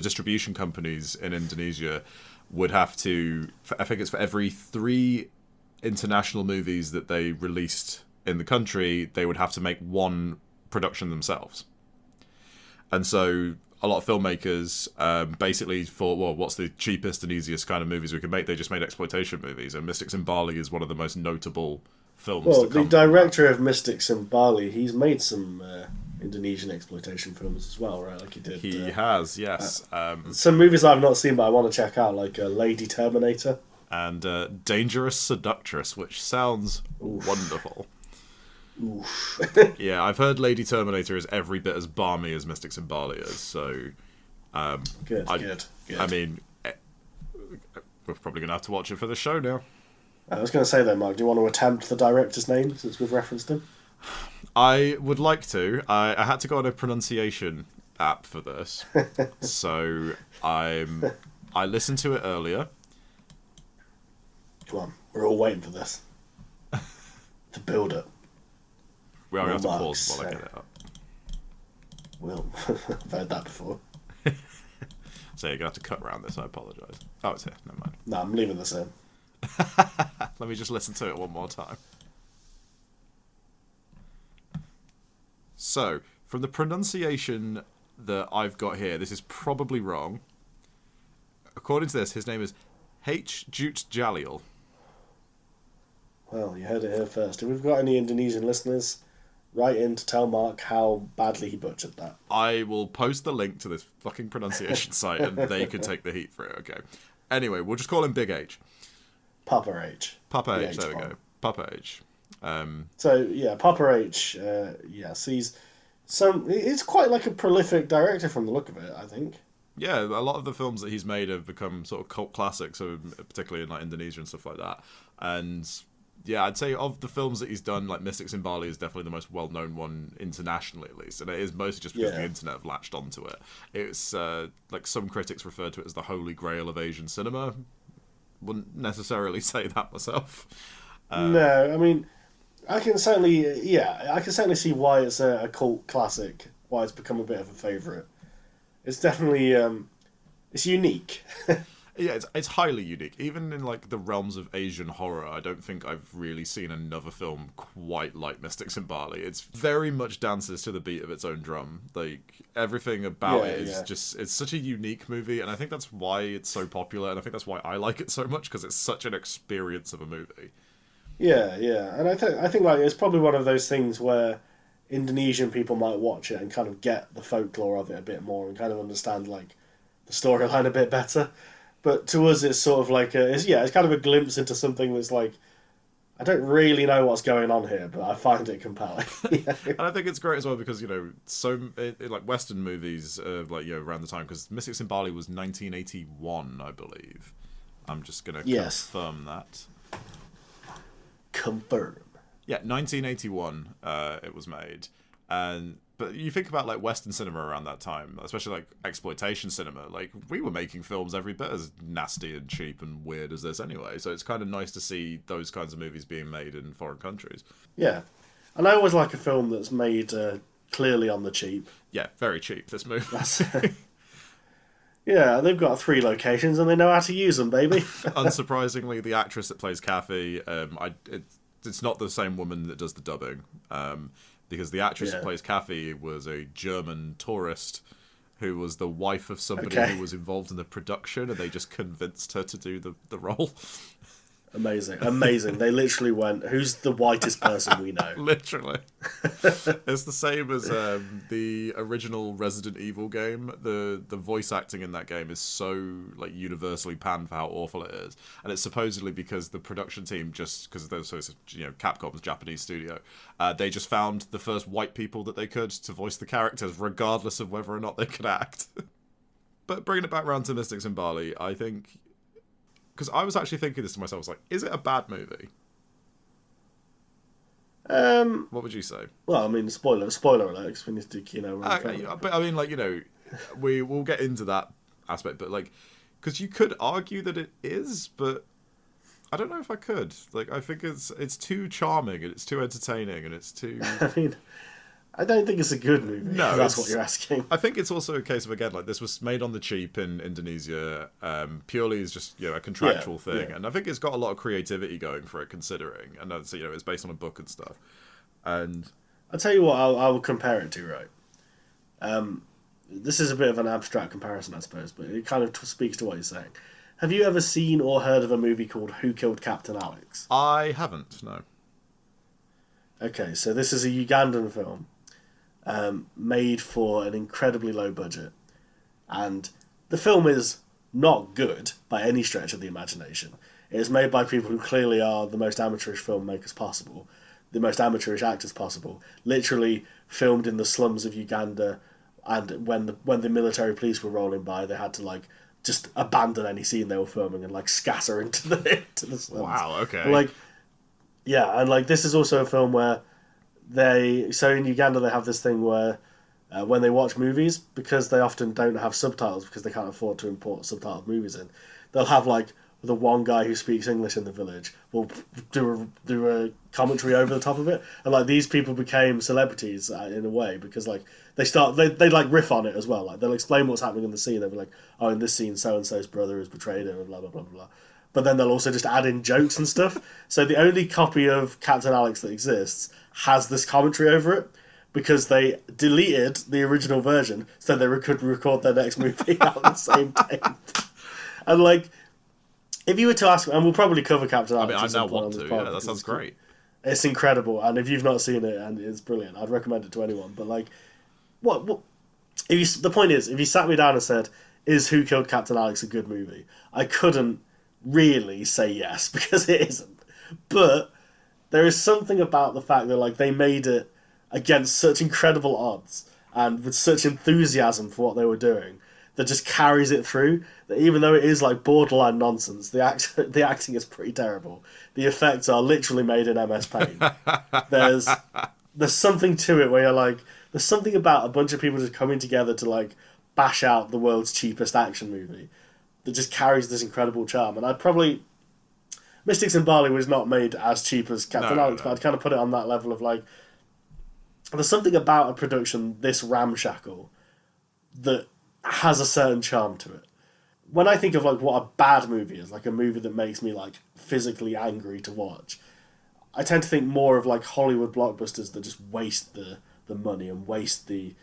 distribution companies in Indonesia would have to, I think it's for every 3 international movies that they released in the country, they would have to make 1 production themselves. And so a lot of filmmakers basically thought, well, what's the cheapest and easiest kind of movies we can make? They just made exploitation movies, and Mystics in Bali is one of the most notable films. Well, the director of Mystics in Bali, he's made some Indonesian exploitation films as well, right? Like he did. He has, yes. Some movies I've not seen, but I want to check out, like Lady Terminator. And Dangerous Seductress, which sounds wonderful. Oof. Yeah, I've heard Lady Terminator is every bit as barmy as Mystics in Bali is, so... Good. I mean, we're probably going to have to watch it for the show now. I was going to say though, Mark, do you want to attempt the director's name, since we've referenced him? I would like to. I had to go on a pronunciation app for this, so I listened to it earlier. Come on, we're all waiting for this. To build it. We are going to have to pause while I get it up. Well, I've heard that before. So you're going to have to cut around this, I apologise. Oh, it's here, never mind. No, I'm leaving this in. Let me just listen to it one more time. So, from the pronunciation that I've got here, this is probably wrong. According to this, his name is H. Jute Jalil. Well, you heard it here first. If we've got any Indonesian listeners, write in to tell Mark how badly he butchered that. I will post the link to this fucking pronunciation site and they can take the heat for it, okay? Anyway, we'll just call him Big H. Papa H. Papa H, there we go. Papa H. So, yeah, Papa H, sees some... It's quite like a prolific director from the look of it, I think. Yeah, a lot of the films that he's made have become sort of cult classics, so particularly in like Indonesia and stuff like that. And... yeah, I'd say of the films that he's done, like Mystics in Bali is definitely the most well-known one internationally, at least. And it is mostly just because the internet have latched onto it. It's, like, some critics refer to it as the holy grail of Asian cinema. Wouldn't necessarily say that myself. No, I mean, I can certainly see why it's a cult classic, why it's become a bit of a favourite. It's definitely, it's unique. Yeah, it's highly unique. Even in like the realms of Asian horror, I don't think I've really seen another film quite like Mystics in Bali. It's very much dances to the beat of its own drum. Like everything about it is just, it's such a unique movie, and I think that's why it's so popular, and I think that's why I like it so much, because it's such an experience of a movie. Yeah, and I think like it's probably one of those things where Indonesian people might watch it and kind of get the folklore of it a bit more and kind of understand like the storyline a bit better. But to us, it's sort of like it's kind of a glimpse into something that's like, I don't really know what's going on here, but I find it compelling. And I think it's great as well because, you know, like Western movies, like, you know, around the time, because Mystics in Bali was 1981, I believe. I'm just going to confirm that. Confirm. Yeah, 1981 it was made. But you think about like Western cinema around that time, especially like exploitation cinema, like we were making films every bit as nasty and cheap and weird as this anyway. So it's kind of nice to see those kinds of movies being made in foreign countries. Yeah. And I always like a film that's made clearly on the cheap. Yeah, very cheap, this movie. Yeah, they've got 3 locations and they know how to use them, baby. Unsurprisingly, the actress that plays Kathy, it's not the same woman that does the dubbing. Because the actress who plays Kathy was a German tourist who was the wife of somebody who was involved in the production, and they just convinced her to do the role. Amazing. They literally went, who's the whitest person we know? Literally. It's the same as the original Resident Evil game. The voice acting in that game is so like universally panned for how awful it is, and it's supposedly because the production team because they're Capcom's Japanese studio, they just found the first white people that they could to voice the characters, regardless of whether or not they could act. But bringing it back around to Mystics in Bali, I think. Because I was actually thinking this to myself, I was like, is it a bad movie? What would you say? Well, I mean, spoiler alert, because we need to do Kino Inferno. But I mean, like, we'll get into that aspect, but like, because you could argue that it is, but I don't know if I could. Like, I think it's too charming, and it's too entertaining, and it's too... I mean... I don't think it's a good movie. No, that's what you're asking. I think it's also a case of, again, like, this was made on the cheap in Indonesia, purely as just a contractual thing, and I think it's got a lot of creativity going for it, considering, and that's it's based on a book and stuff. And I'll tell you what I will compare it to, right? This is a bit of an abstract comparison, I suppose, but it kind of speaks to what you're saying. Have you ever seen or heard of a movie called Who Killed Captain Alex? I haven't, no. Okay, so this is a Ugandan film. Made for an incredibly low budget, and the film is not good by any stretch of the imagination. It is made by people who clearly are the most amateurish filmmakers possible, the most amateurish actors possible, literally filmed in the slums of Uganda, and when the military police were rolling by, they had to like just abandon any scene they were filming and like scatter into the slums. Wow, okay. But, like, yeah, and like this is also a film where so in Uganda they have this thing where when they watch movies, because they often don't have subtitles because they can't afford to import subtitled movies in, they'll have like the one guy who speaks English in the village will do a commentary over the top of it, and like these people became celebrities in a way because like they like riff on it as well. Like they'll explain what's happening in the scene. They'll be like, oh, in this scene so and so's brother has betrayed him and blah blah blah blah. But then they'll also just add in jokes and stuff. So the only copy of Captain Alex that exists has this commentary over it because they deleted the original version so they could record their next movie out the same tape. And like, if you were to ask, and we'll probably cover Captain Alex. I mean, I now want to. Yeah, that sounds great. It's incredible, and if you've not seen it, and it's brilliant, I'd recommend it to anyone. But like, what? The point is, if you sat me down and said, "Is Who Killed Captain Alex a good movie?" I couldn't really say yes because it isn't. But there is something about the fact that like they made it against such incredible odds and with such enthusiasm for what they were doing that just carries it through. That even though it is like borderline nonsense, the acting is pretty terrible. The effects are literally made in MS Paint. There's something to it where you're like, there's something about a bunch of people just coming together to like bash out the world's cheapest action movie that just carries this incredible charm. And Mystics in Bali was not made as cheap as Captain Alex, but I'd kind of put it on that level of like, there's something about a production this ramshackle that has a certain charm to it. When I think of like what a bad movie is, like a movie that makes me like physically angry to watch, I tend to think more of like Hollywood blockbusters that just waste the money and waste the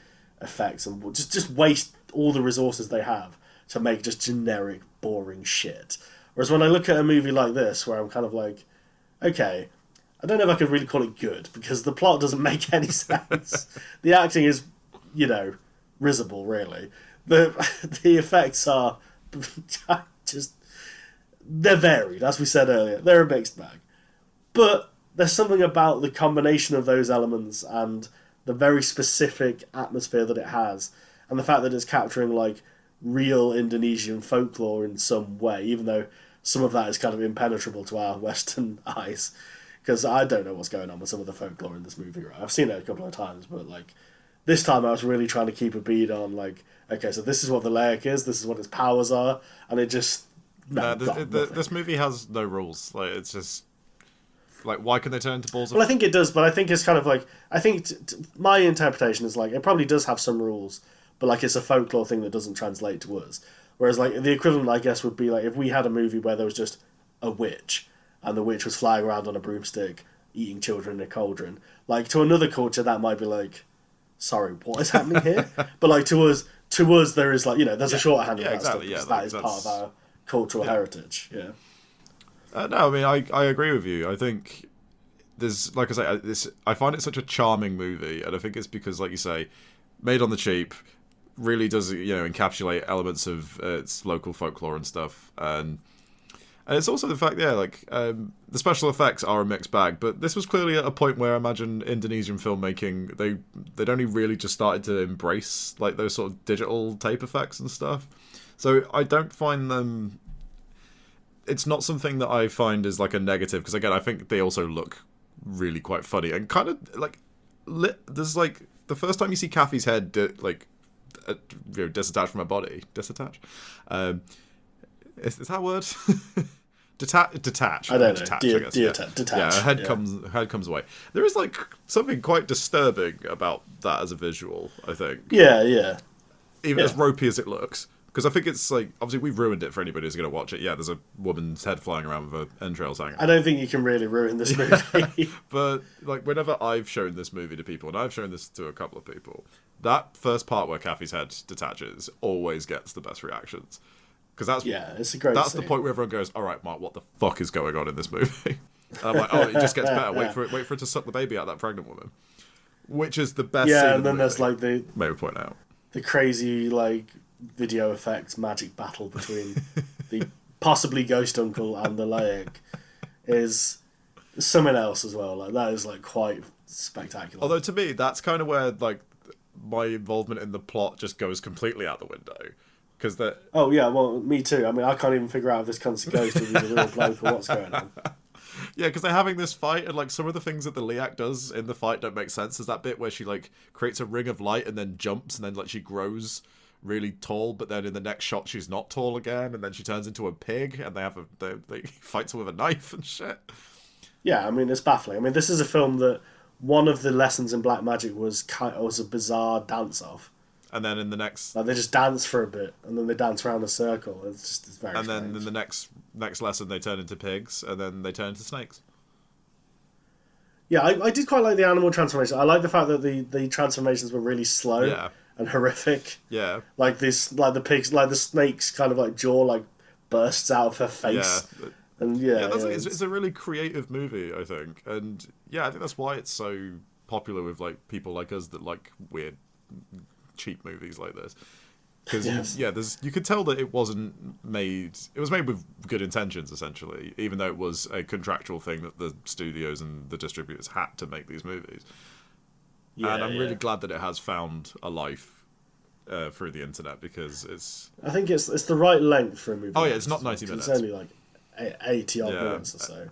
effects and just waste all the resources they have to make just generic, boring shit. Whereas when I look at a movie like this, where I'm kind of like, okay, I don't know if I could really call it good, because the plot doesn't make any sense. The acting is, risible, really. The effects are just... They're varied, as we said earlier. They're a mixed bag. But there's something about the combination of those elements and the very specific atmosphere that it has, and the fact that it's capturing, like, real Indonesian folklore in some way, even though some of that is kind of impenetrable to our Western eyes, because I don't know what's going on with some of the folklore in this movie, right? I've seen it a couple of times, but like this time I was really trying to keep a bead on like, okay, so this is what the Layak is, this is what its powers are, and it just this movie has no rules. Like it's just like, why can they turn into balls of... Well, I think it does, but I think it's kind of like, I think my interpretation is like, it probably does have some rules, but like it's a folklore thing that doesn't translate to us. Whereas like the equivalent, I guess, would be like if we had a movie where there was just a witch, and the witch was flying around on a broomstick, eating children in a cauldron. Like, to another culture, that might be like, sorry, what is happening here? But like, to us, there is like, there's a shorthand of that exactly, stuff, because that is part of our cultural heritage, No, I mean, I agree with you. I think there's, like I say, I find it such a charming movie, and I think it's because, like you say, made on the cheap, really does, encapsulate elements of its local folklore and stuff, and it's also the fact, the special effects are a mixed bag, but this was clearly at a point where I imagine Indonesian filmmaking, they'd only really just started to embrace like those sort of digital tape effects and stuff. So I don't find them. It's not something that I find is like a negative, because again, I think they also look really quite funny and kind of like there's like the first time you see Kathy's head disattached from her body, is that a word? Detach. I don't know. Detach, I guess. Detach. Yeah, her head comes away. There is like something quite disturbing about that as a visual, I think. Yeah. Even as ropey as it looks. Because I think it's like, obviously we've ruined it for anybody who's going to watch it. Yeah, there's a woman's head flying around with her entrails hanging. I don't think you can really ruin this movie. But like whenever I've shown this movie to people, and I've shown this to a couple of people, that first part where Kathy's head detaches always gets the best reactions. Because it's a great That's scene. the point where everyone goes, all right, Mark, what the fuck is going on in this movie? And I'm like, oh, it just gets better. Wait for it to suck the baby out of that pregnant woman. Which is the best scene and then there's like the point out. The crazy like video effects magic battle between the possibly ghost uncle and the Laik is something else as well. Like that is like quite spectacular. Although to me, that's kind of where like my involvement in the plot just goes completely out the window. Because that. Oh yeah, well me too. I mean, I can't even figure out if this cunt's a ghost or if he's a real bloke or what's going on. Yeah, because they're having this fight, and like some of the things that the Liak does in the fight don't make sense. There's that bit where she like creates a ring of light and then jumps, and then like she grows really tall, but then in the next shot she's not tall again, and then she turns into a pig, and they fight her with a knife and shit. Yeah, I mean it's baffling. I mean this is a film that one of the lessons in black magic was a bizarre dance off. And then in the next, like they just dance for a bit, and then they dance around a circle. It's very. And strange. Then in the next lesson, they turn into pigs, and then they turn into snakes. Yeah, I did quite like the animal transformation. I like the fact that the transformations were really slow and horrific. Yeah, like the pigs, like the snake's kind of like jaw like bursts out of her face. Yeah. And it's a really creative movie, I think, and I think that's why it's so popular with like people like us that like weird, cheap movies like this, because you could tell that it was made with good intentions, essentially, even though it was a contractual thing that the studios and the distributors had to make these movies. And I'm really glad that it has found a life through the internet, because I think it's the right length for a movie. Oh yeah, it's not 90 minutes. It's only like 80 odd minutes or so,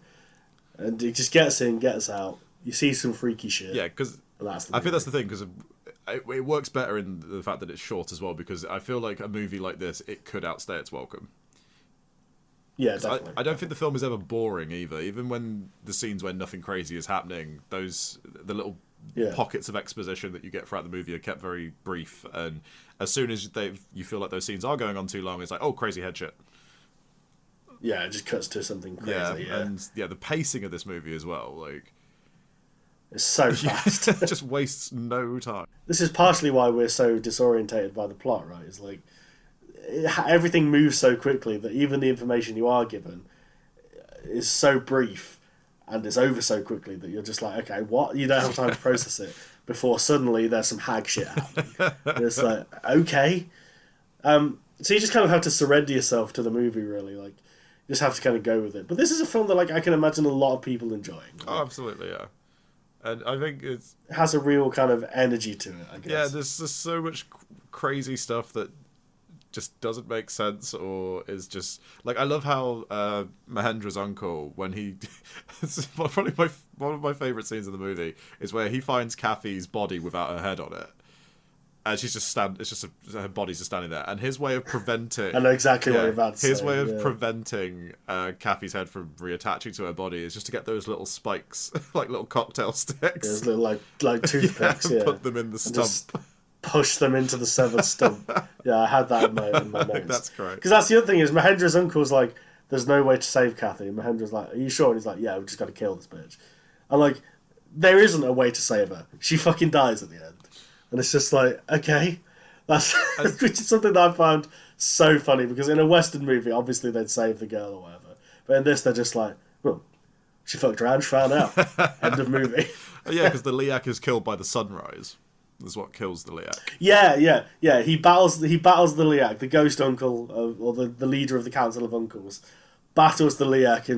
and it just gets in, gets out. You see some freaky shit. Yeah, because I think that's the thing, because it works better in the fact that it's short as well, because I feel like a movie like this, it could outstay its welcome. Yeah, definitely. I don't think the film is ever boring either. Even when the scenes where nothing crazy is happening, the little pockets of exposition that you get throughout the movie are kept very brief. And as soon as you feel like those scenes are going on too long, it's like, oh, crazy head shit. Yeah, it just cuts to something crazy. And the pacing of this movie as well, like. It's so fast. It just wastes no time. This is partially why we're so disorientated by the plot, right? It's like everything moves so quickly that even the information you are given is so brief and it's over so quickly that you're just like, okay, what? You don't have time to process it before suddenly there's some hag shit happening. And it's like, okay. So you just kind of have to surrender yourself to the movie, really. Like, you just have to kind of go with it. But this is a film that, like, I can imagine a lot of people enjoying. Like, oh, absolutely, yeah. And I think it has a real kind of energy to it, I guess. Yeah, there's just so much crazy stuff that just doesn't make sense, or is just... Like, I love how Mahendra's uncle, when he... It's probably one of my favourite scenes in the movie, is where he finds Kathy's body without her head on it. And she's just her body's just standing there. And his way of preventing... I know exactly what you're about to say. His way of preventing Kathy's head from reattaching to her body is just to get those little spikes, like little cocktail sticks. Those little, like toothpicks, put them in the stump. Push them into the severed stump. Yeah, I had that in my notes. That's great. Because that's the other thing, is Mahendra's uncle's like, there's no way to save Kathy. And Mahendra's like, are you sure? And he's like, yeah, we just got to kill this bitch. And like, there isn't a way to save her. She fucking dies at the end. And it's just like, okay, that's which is something that I found so funny, because in a Western movie, obviously they'd save the girl or whatever. But in this, they're just like, well, she fucked around, she found out. End of movie. Yeah, because the Liak is killed by the sunrise. That's what kills the Liak. Yeah. He battles the Liak, the ghost uncle, or the leader of the council of uncles, battles the Liak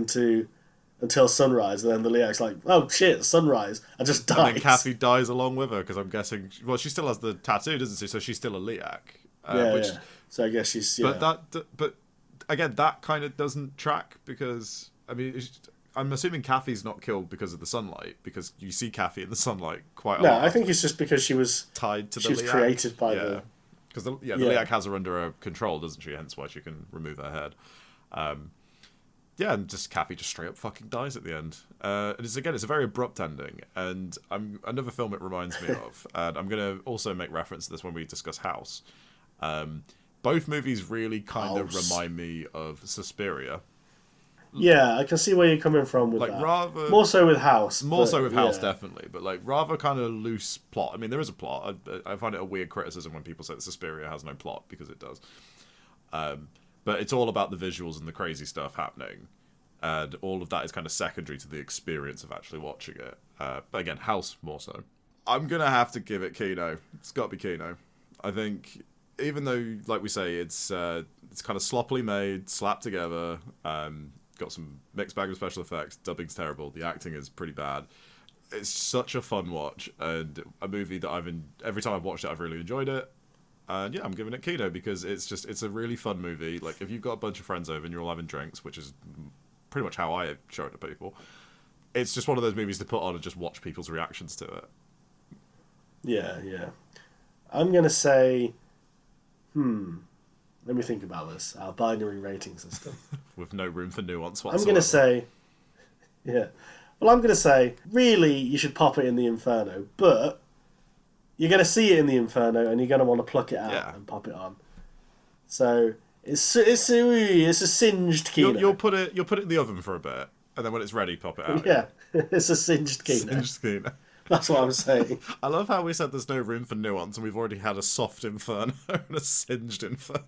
until sunrise, and then the Liak's like, oh shit, sunrise, I just died. And then Kathy dies along with her, because I'm guessing, well, she still has the tattoo, doesn't she? So she's still a Liak. Yeah. So I guess she's, yeah. But again, that kind of doesn't track, because, I mean, I'm assuming Kathy's not killed because of the sunlight, because you see Kathy in the sunlight quite a lot. No, I think it's just because she was tied to the Liak. She was created by the... Because the Liak has her under her control, doesn't she? Hence why she can remove her head. Yeah, and just Kathy just straight up fucking dies at the end. And it's a very abrupt ending. And another film it reminds me of, and I'm going to also make reference to this when we discuss House. Both movies really kind of remind me of Suspiria. Yeah, I can see where you're coming from with that. Rather, more so with House. Definitely. But rather kind of loose plot. I mean, there is a plot. I find it a weird criticism when people say that Suspiria has no plot, because it does. But it's all about the visuals and the crazy stuff happening. And all of that is kind of secondary to the experience of actually watching it. But again, House more so. I'm going to have to give it Kino. It's got to be Kino. I think, even though, like we say, it's kind of sloppily made, slapped together, got some mixed bag of special effects, dubbing's terrible, the acting is pretty bad. It's such a fun watch, and a movie that every time I've watched it, I've really enjoyed it. And yeah, I'm giving it Kino, because it's a really fun movie. Like, if you've got a bunch of friends over and you're all having drinks, which is pretty much how I show it to people, it's just one of those movies to put on and just watch people's reactions to it. Yeah. I'm going to say, let me think about this. Our binary rating system. With no room for nuance whatsoever. I'm going to say, really, you should pop it in the Inferno, but you're going to see it in the Inferno, and you're going to want to pluck it out and pop it on. So it's a singed Kino. You'll put it in the oven for a bit, and then when it's ready, pop it out. Yeah, it's a singed Kino. Singed Kino. That's what I'm saying. I love how we said there's no room for nuance, and we've already had a soft Inferno and a singed Inferno.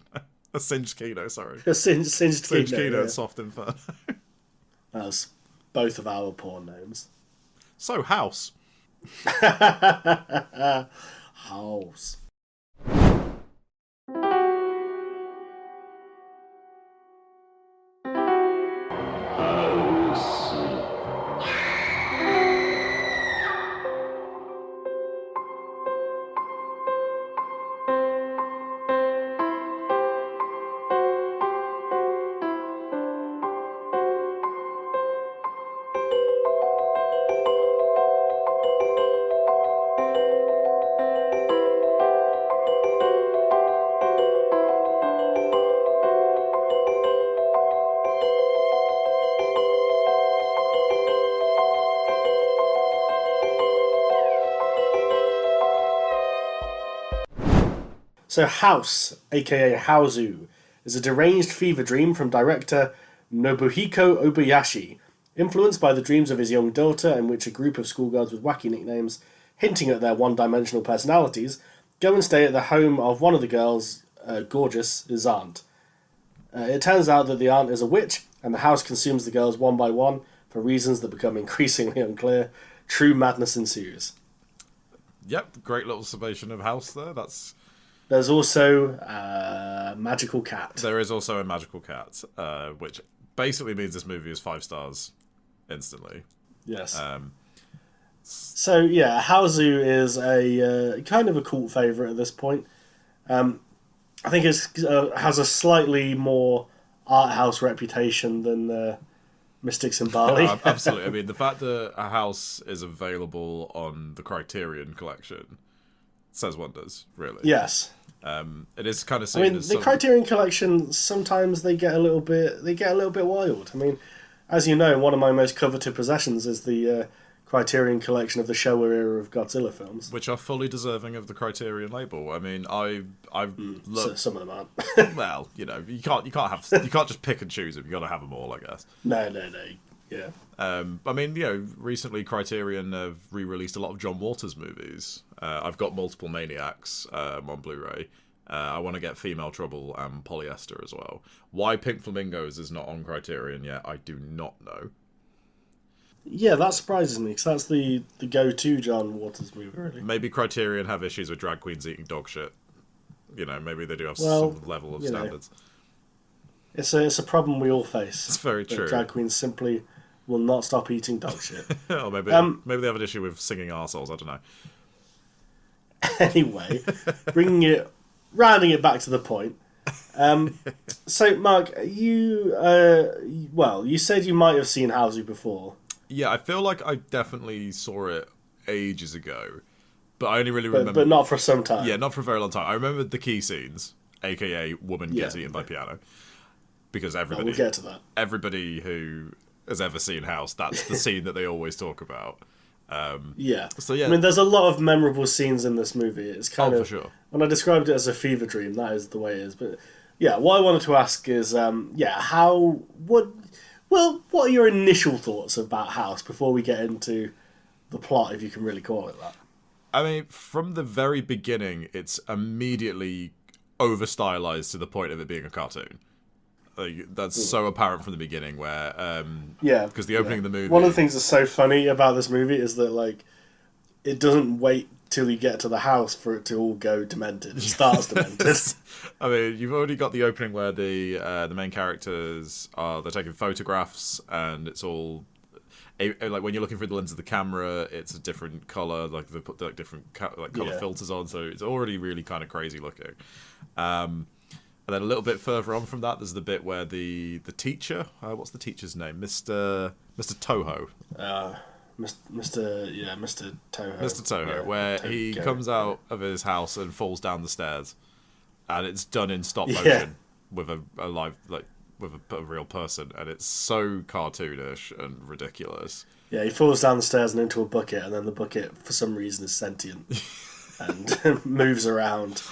A singed Kino, sorry. A singed Kino and soft Inferno. That's both of our porn names. So, House. House. So House, aka Haozu, is a deranged fever dream from director Nobuhiko Obayashi, influenced by the dreams of his young daughter, in which a group of schoolgirls with wacky nicknames, hinting at their one-dimensional personalities, go and stay at the home of one of the girls, Gorgeous, his aunt. It turns out that the aunt is a witch, and the house consumes the girls one by one for reasons that become increasingly unclear. True madness ensues. Yep, great little summation of House there. There's also a magical cat. There is also a magical cat, which basically means this movie is 5 stars instantly. Yes. So yeah, Haozu is a kind of a cult favourite at this point. I think it has a slightly more art house reputation than Mystics in Bali. Yeah, absolutely. I mean, the fact that a house is available on the Criterion collection says wonders, really. Yes. It is kind of seen as the Criterion collection, sometimes they get a little bit wild. I mean, as you know, one of my most coveted possessions is the Criterion collection of the Showa era of Godzilla films, which are fully deserving of the Criterion label. I mean, I love some of them aren't. Well, you know, you can't just pick and choose them. You got to have them all, I guess. No, yeah. I mean, you know, recently Criterion have re-released a lot of John Waters movies. I've got multiple Maniacs on Blu-ray, I want to get Female Trouble and Polyester as well. Why Pink Flamingos is not on Criterion yet, I do not know. Yeah, that surprises me, because that's the go-to John Waters movie, really. Maybe Criterion have issues with drag queens eating dog shit. You know, maybe they do have some level of standards. It's a problem we all face. It's very true. Drag queens simply will not stop eating dog shit. Or maybe they have an issue with singing arseholes, I don't know. Anyway, rounding it back to the point. So, Mark, you said you might have seen Housie before. Yeah, I feel like I definitely saw it ages ago, but I only really remember... But not for some time. Yeah, not for a very long time. I remember the key scenes, a.k.a. woman gets eaten by piano, because everybody... We'll get to that. Everybody who has ever seen House, that's the scene that they always talk about. So yeah, I mean, there's a lot of memorable scenes in this movie. It's kind of... for sure. When I described it as a fever dream, that is the way it is. But yeah, what I wanted to ask is, what are your initial thoughts about House before we get into the plot, if you can really call it that? I mean, from the very beginning, it's immediately over-stylized to the point of it being a cartoon. Like, that's so apparent from the beginning, where because the opening of the movie... One of the things that's so funny about this movie is that, like, it doesn't wait till you get to the house for it to all go demented. It starts demented. I mean, you've already got the opening where the main characters they're taking photographs, and it's all like when you're looking through the lens of the camera, it's a different color. Like they put different color filters on, so it's already really kind of crazy looking. And then a little bit further on from that, there's the bit where the teacher, what's the teacher's name, Mr. Toho. Mr. Toho. Mr. Toho, where he comes out of his house and falls down the stairs, and it's done in stop motion with a real person, and it's so cartoonish and ridiculous. Yeah, he falls down the stairs and into a bucket, and then the bucket, for some reason, is sentient and moves around.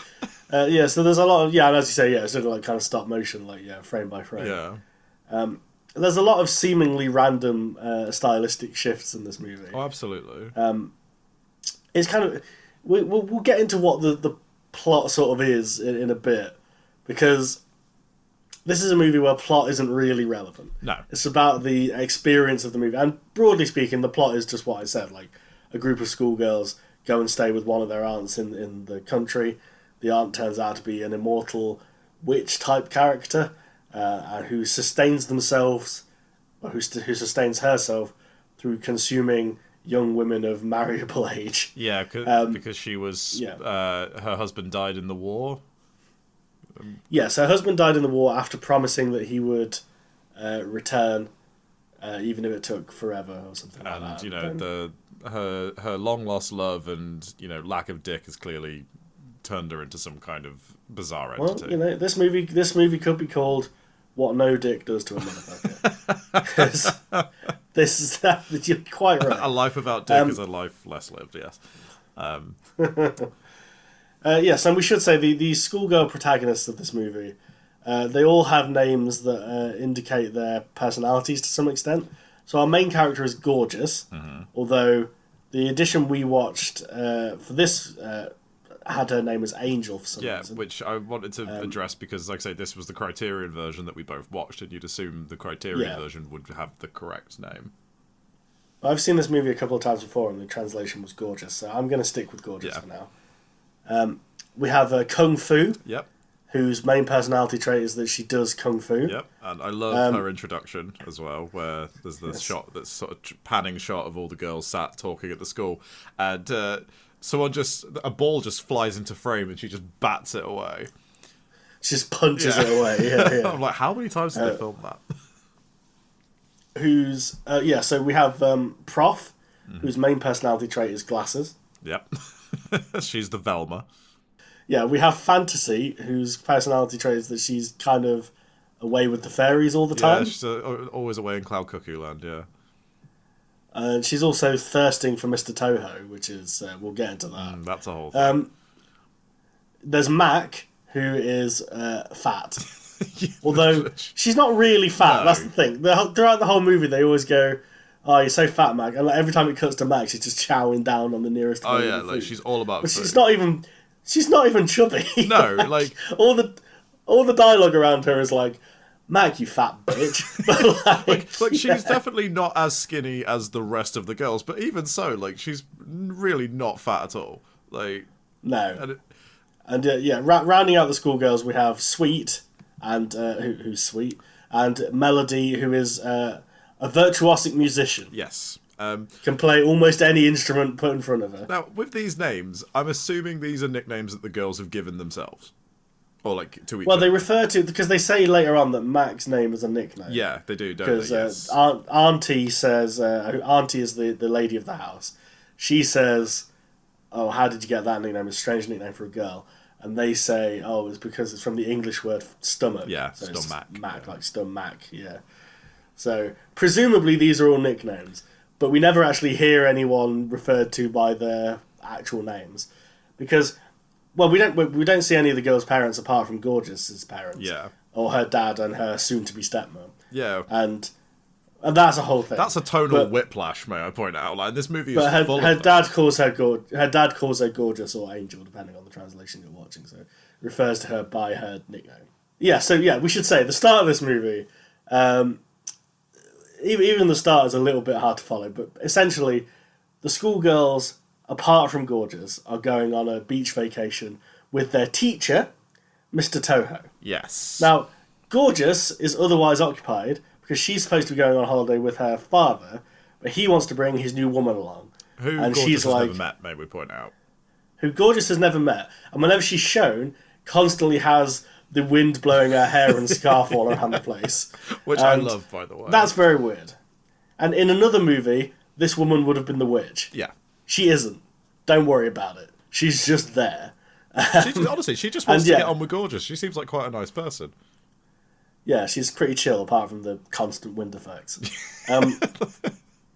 So there's a lot of, and as you say, it's sort of like kind of stop motion, like, frame by frame. Yeah. There's a lot of seemingly random stylistic shifts in this movie. Oh, absolutely. It's kind of... We'll get into what the plot sort of is in a bit, because this is a movie where plot isn't really relevant. No. It's about the experience of the movie. And broadly speaking, the plot is just what I said. Like, a group of schoolgirls go and stay with one of their aunts in the country. The aunt turns out to be an immortal witch-type character who sustains themselves, or who sustains herself through consuming young women of marriageable age. Yeah, because she was... her husband died in the war. Yes, her husband died in the war after promising that he would return, even if it took forever or something like that. And, her long-lost love and, lack of dick has clearly turned her into some kind of bizarre entity. Well, this movie could be called What No Dick Does to a Motherfucker. You're quite right. A life without dick is a life less lived, yes. Yes, and we should say the schoolgirl protagonists of this movie, they all have names that indicate their personalities to some extent. So our main character is Gorgeous, although the edition we watched for this had her name as Angel for some reason. Yeah, which I wanted to address because, like I say, this was the Criterion version that we both watched, and you'd assume the Criterion version would have the correct name. I've seen this movie a couple of times before, and the translation was Gorgeous, so I'm going to stick with Gorgeous for now. We have Kung Fu, whose main personality trait is that she does Kung Fu. Yep, and I love her introduction as well, where there's this shot, that's sort of panning shot of all the girls sat talking at the school, and a ball just flies into frame and she just bats it away. She just punches it away. I'm like, how many times did they film that? So we have Prof, whose main personality trait is glasses. Yep. She's the Velma. Yeah, we have Fantasy, whose personality trait is that she's kind of away with the fairies all the time. Yeah, she's always away in Cloud Cuckoo Land, yeah. And she's also thirsting for Mr. Toho, which is... we'll get into that. That's a whole thing. There's Mac, who is fat. Although, she's not really fat, that's the thing. Throughout the whole movie, they always go, "Oh, you're so fat, Mac." And every time it cuts to Mac, she's just chowing down on the nearest... Oh, yeah, like, she's all about food. She's not even... She's not even chubby. No, like all the dialogue around her is like, Mac, you fat bitch. But like she's definitely not as skinny as the rest of the girls, but even so, like she's really not fat at all. Like no. Rounding out the schoolgirls, we have Sweet, and who's Sweet, and Melody, who is a virtuosic musician. Yes. Can play almost any instrument put in front of her. Now, with these names, I'm assuming these are nicknames that the girls have given themselves. Or, like, to each Well, other. they refer to... Because they say later on that Mac's name is a nickname. Yeah, they do, don't they? Yes. Auntie says... Auntie is the lady of the house. She says, oh, how did you get that nickname? It's a strange nickname for a girl. And they say, oh, it's because it's from the English word stomach. Yeah, so stomach. Mac, yeah. like stomach, yeah. So, presumably these are all nicknames. But we never actually hear anyone referred to by their actual names, because, well, we don't see any of the girls' parents apart from Gorgeous's parents, Yeah, or her dad and her soon-to-be stepmom, yeah, and that's a whole thing. that's a tonal whiplash, may I point out? Like this movie is but full her of dad calls her Gorgeous or Angel, depending on the translation you're watching. So it refers to her by her nickname. Yeah, so yeah, we should say the start of this movie. Even the start is a little bit hard to follow, but essentially, the schoolgirls, apart from Gorgeous, are going on a beach vacation with their teacher, Mr. Toho. Yes. Now, Gorgeous is otherwise occupied because she's supposed to be going on holiday with her father, but he wants to bring his new woman along. Who and Gorgeous she's has like, never met, may we point out. Who Gorgeous has never met, and whenever she's shown, constantly has the wind blowing her hair and scarf all around the place. Which I love, by the way. That's very weird. And in another movie, this woman would have been the witch. Yeah. She isn't. Don't worry about it. She's just there. Honestly, she just wants to get on with Gorgeous. She seems like quite a nice person. Yeah, she's pretty chill, apart from the constant wind effects.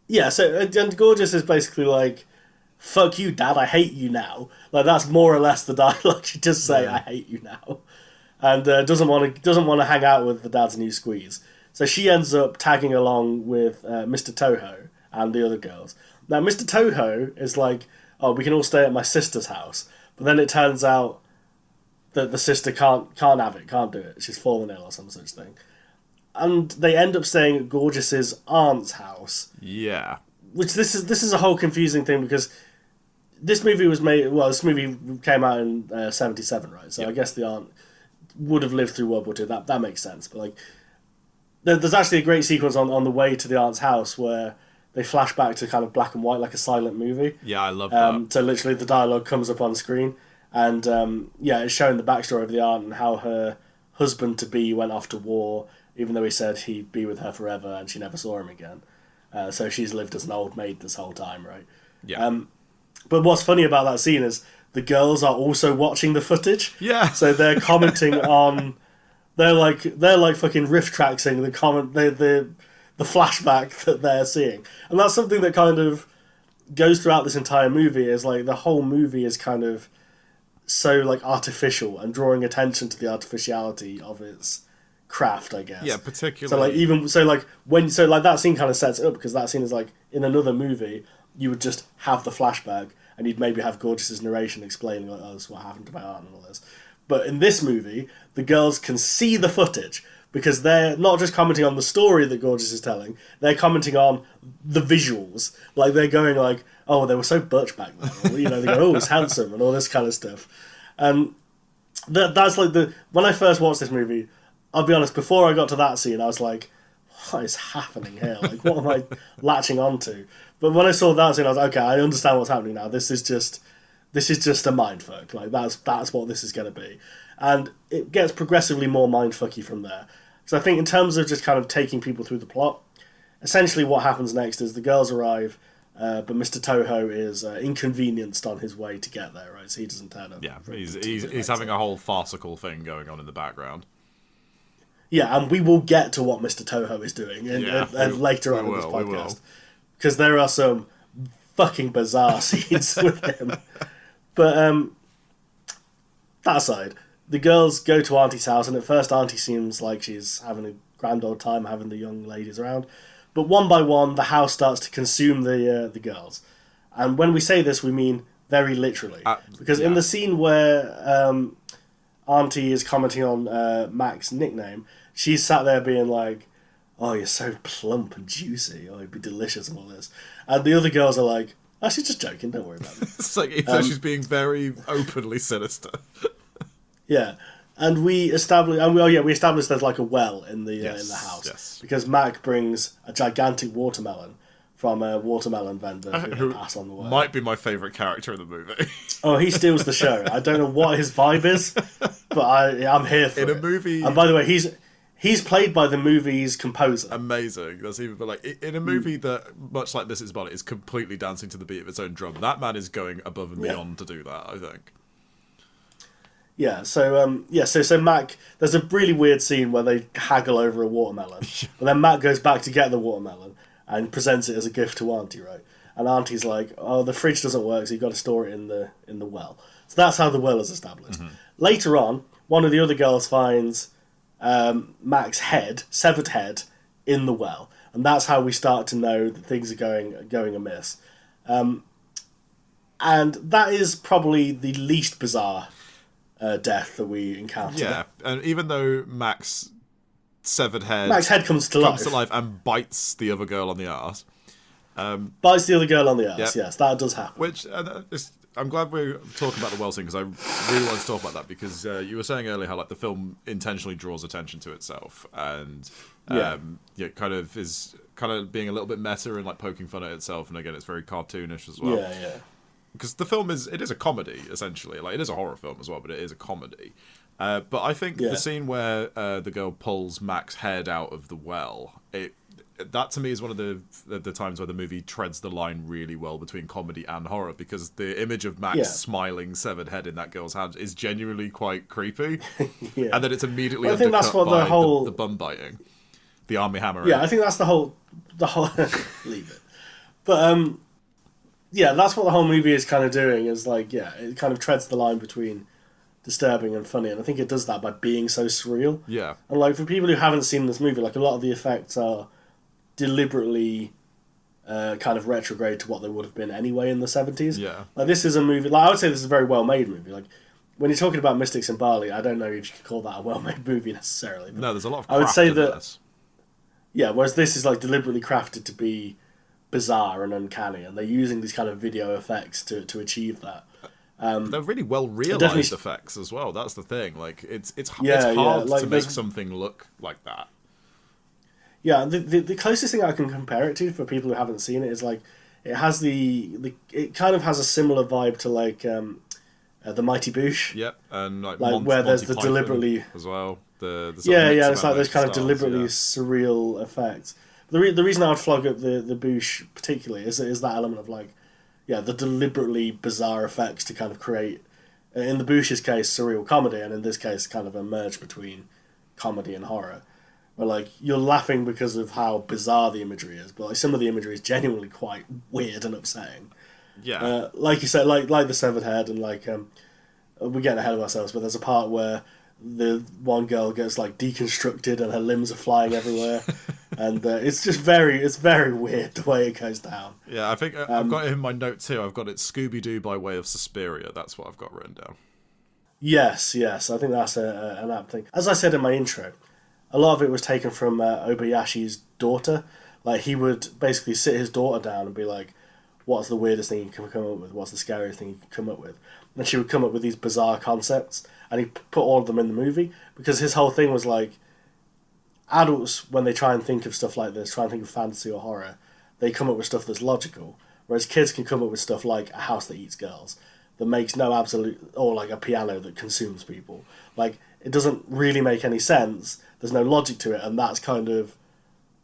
Yeah, so and Gorgeous is basically like, fuck you, Dad, I hate you now. Like, that's more or less the dialogue. She does say, I hate you now. And doesn't want to hang out with the dad's new squeeze. So she ends up tagging along with Mr. Toho and the other girls. Now, Mr. Toho is like, oh, we can all stay at my sister's house. But then it turns out that the sister can't have it, can't do it. She's fallen ill or some such thing. And they end up staying at Gorgeous's aunt's house. Yeah. Which this is a whole confusing thing because this movie was made... Well, this movie came out in 77, right? So I guess the aunt would have lived through World War II. That makes sense. But like, there's actually a great sequence on the way to the aunt's house where they flash back to kind of black and white, like a silent movie. Yeah, I love that. So literally the dialogue comes up on screen. And it's showing the backstory of the aunt and how her husband-to-be went off to war, even though he said he'd be with her forever and she never saw him again. So she's lived as an old maid this whole time, right? Yeah. But what's funny about that scene is the girls are also watching the footage. Yeah. So they're commenting on... They're like fucking riff tracksing the flashback that they're seeing. And that's something that kind of goes throughout this entire movie, is like the whole movie is kind of so like artificial and drawing attention to the artificiality of its craft, I guess. Yeah, particularly. So like that scene kind of sets it up, because that scene is like in another movie you would just have the flashback and you'd maybe have Gorgeous's narration explaining like, oh, this is what happened to my aunt and all this. But in this movie, the girls can see the footage because they're not just commenting on the story that Gorgeous is telling, they're commenting on the visuals. Like, they're going like, oh, they were so butch back then. Or, you know, they go, oh, he's handsome and all this kind of stuff. And that's like when I first watched this movie, I'll be honest, before I got to that scene, I was like, what is happening here? Like, what am I latching onto? But when I saw that scene, I was like, okay, I understand what's happening now. This is just a mindfuck. Like, that's what this is going to be. And it gets progressively more mindfucky from there. So I think in terms of just kind of taking people through the plot, essentially what happens next is the girls arrive, but Mr. Toho is inconvenienced on his way to get there, right? So he doesn't turn up. Yeah, he's having a whole farcical thing going on in the background. Yeah, and we will get to what Mr. Toho is doing later on in this podcast. Because there are some fucking bizarre scenes with him. But that aside, the girls go to Auntie's house, and at first Auntie seems like she's having a grand old time having the young ladies around. But one by one, the house starts to consume the girls. And when we say this, we mean very literally. Because in the scene where Auntie is commenting on Mac's nickname, she's sat there being like, "Oh, you're so plump and juicy. Oh, it'd be delicious and all this." And the other girls are like, "Oh, she's just joking. Don't worry about it." It's like even she's being very openly sinister. Yeah, and we established there's like a well in the house because Mac brings a gigantic watermelon from a watermelon vendor who pass on the way. Might be my favourite character in the movie. Oh, he steals the show. I don't know what his vibe is, but I'm here for it. In a movie... And by the way, he's played by the movie's composer. Amazing. That's even, but like, in a movie that, much like This Is Bali, is completely dancing to the beat of its own drum, that man is going above and beyond to do that, I think. Yeah, so Mac, there's a really weird scene where they haggle over a watermelon. And then Mac goes back to get the watermelon and presents it as a gift to Auntie, right? And Auntie's like, "Oh, the fridge doesn't work, so you've got to store it in the well." So that's how the well is established. Mm-hmm. Later on, one of the other girls finds Mac's severed head, in the well. And that's how we start to know that things are going amiss. And that is probably the least bizarre death that we encounter. Yeah, and even though Mac's Mac's head comes to life and bites the other girl on the arse. Bites the other girl on the arse, yes, that does happen. Which, I'm glad we're talking about the well scene, because I really want to talk about that, because you were saying earlier how like the film intentionally draws attention to itself, and kind of being a little bit meta and like poking fun at itself, and again, it's very cartoonish as well. Yeah. Because the film is a comedy, essentially. Like, it is a horror film as well, but it is a comedy. But I think the scene where the girl pulls Mac's head out of the well, that to me is one of the times where the movie treads the line really well between comedy and horror, because the image of Mac's smiling severed head in that girl's hand is genuinely quite creepy. And then it's immediately undercut by the bum biting, the army hammering. Yeah, I think that's the whole leave it. But that's what the whole movie is kind of doing, is like, it kind of treads the line between disturbing and funny, and I think it does that by being so surreal. Yeah. And like, for people who haven't seen this movie, like, a lot of the effects are deliberately kind of retrograde to what they would have been anyway in the 70s. Yeah. Like, this is a movie, like, I would say this is a very well-made movie. Like, when you're talking about Mystics in Bali, I don't know if you could call that a well-made movie necessarily. No, there's a lot of craft I would say in that this. Yeah, whereas this is like deliberately crafted to be bizarre and uncanny, and they're using these kind of video effects to achieve that. They're really well realized effects as well. That's the thing. Like, it's hard like, to make something look like that. Yeah, the closest thing I can compare it to for people who haven't seen it is like it has it kind of has a similar vibe to like the Mighty Boosh. Yep, and like where there's the deliberately as well. The it's like those kind of deliberately surreal effects. The reason I would flog up the Boosh particularly is that element of like, the deliberately bizarre effects to kind of create, in the Boosh's case, surreal comedy, and in this case, kind of a merge between comedy and horror. Where like you're laughing because of how bizarre the imagery is, but like some of the imagery is genuinely quite weird and upsetting. Yeah, like you said, like the severed head, and like we're getting ahead of ourselves, but there's a part where the one girl gets like deconstructed and her limbs are flying everywhere, and it's very weird the way it goes down. Yeah, I think I've got it in my notes here. I've got it Scooby-Doo by way of Suspiria. That's what I've got written down. Yes, I think that's an apt thing. As I said in my intro, a lot of it was taken from Obayashi's daughter. Like, he would basically sit his daughter down and be like, "What's the weirdest thing you can come up with? What's the scariest thing you can come up with?" And she would come up with these bizarre concepts, and he put all of them in the movie, because his whole thing was like, adults, when they try and think of stuff like this, try and think of fantasy or horror, they come up with stuff that's logical, whereas kids can come up with stuff like a house that eats girls, that makes no absolute, or like a piano that consumes people. Like, it doesn't really make any sense, there's no logic to it, and that's kind of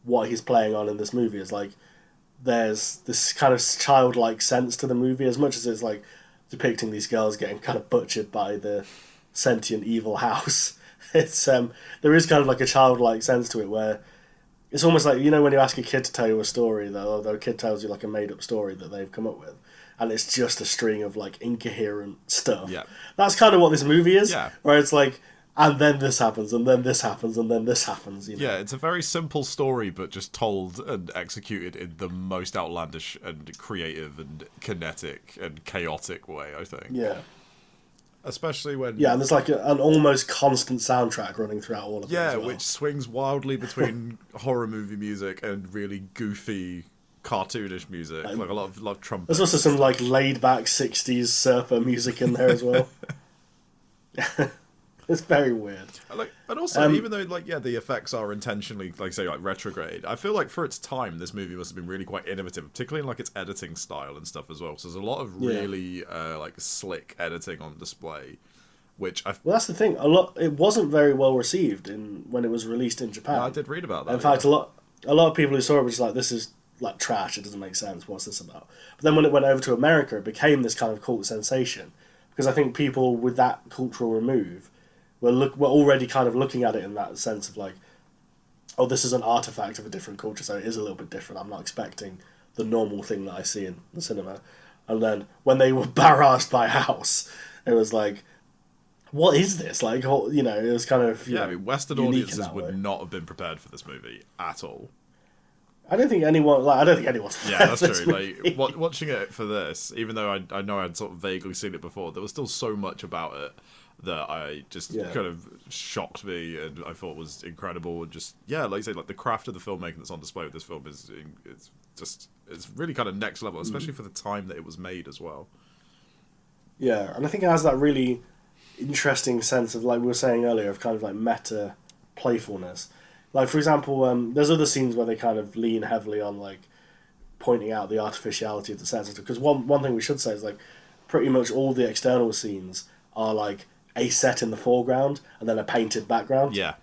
what he's playing on in this movie. Is like, there's this kind of childlike sense to the movie, as much as it's like depicting these girls getting kind of butchered by the sentient evil house. It's there is kind of like a childlike sense to it, where it's almost like, you know, when you ask a kid to tell you a story, though a kid tells you like a made up story that they've come up with, and it's just a string of like incoherent stuff. Yeah, that's kind of what this movie is. Yeah, where it's like, and then this happens, and then this happens, and then this happens. You know? Yeah, it's a very simple story, but just told and executed in the most outlandish and creative and kinetic and chaotic way, I think. Yeah. Especially when... Yeah, and there's like an almost constant soundtrack running throughout all of it. Yeah, as well. which swings wildly between horror movie music and really goofy, cartoonish music. Like a lot of trumpets. There's also some like laid-back 60s surfer music in there as well. It's very weird. And also, even though the effects are intentionally retrograde, I feel like for its time, this movie must have been really quite innovative, particularly in like its editing style and stuff as well. So there's a lot of really slick editing on display, which well, that's the thing. It wasn't very well received when it was released in Japan. Yeah, I did read about that. In fact, a lot of people who saw it were just like, "This is like trash. It doesn't make sense. What's this about?" But then when it went over to America, it became this kind of cult sensation because I think people with that cultural remove we're already kind of looking at it in that sense of like, oh, this is an artifact of a different culture, so it is a little bit different. I'm not expecting the normal thing that I see in the cinema. And then when they were barraged by House, it was like, what is this? Like, you know, it was kind of Western audiences would not have been prepared for this movie at all. I don't think anyone's. Yeah, that's true. Like watching it for this, even though I know I'd sort of vaguely seen it before, there was still so much about it that I just kind of shocked me and I thought was incredible. And just like you say, like the craft of the filmmaking that's on display with this film is it's really kind of next level, especially for the time that it was made as well. Yeah, and I think it has that really interesting sense of, like we were saying earlier, of kind of like meta playfulness. Like, for example, there's other scenes where they kind of lean heavily on like pointing out the artificiality of the sets. Because one thing we should say is like pretty much all the external scenes are like a set in the foreground and then a painted background. Yeah.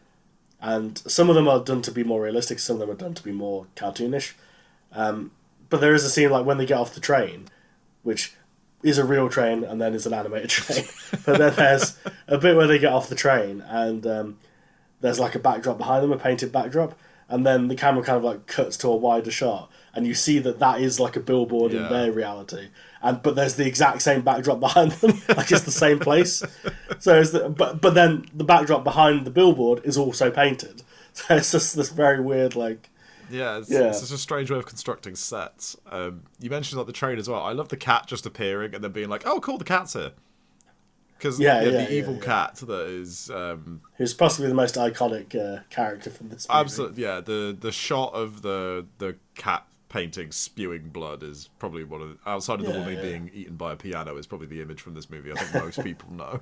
And some of them are done to be more realistic, some of them are done to be more cartoonish. But there is a scene like when they get off the train, which is a real train and then is an animated train. But then there's a bit where they get off the train and there's like a backdrop behind them, a painted backdrp, and then the camera kind of like cuts to a wider shot and you see that is like a billboard in their reality. But there's the exact same backdrop behind them, like it's the same place. So but then the backdrop behind the billboard is also painted. So it's just this very weird like. It's just a strange way of constructing sets. You mentioned like the train as well. I love the cat just appearing and then being like, "Oh, cool, the cat's here." Because the evil cat that is who's possibly the most iconic character from this movie. Absolutely, yeah. The shot of the cat painting spewing blood is probably one of outside of the woman being eaten by a piano is probably the image from this movie I think most people know.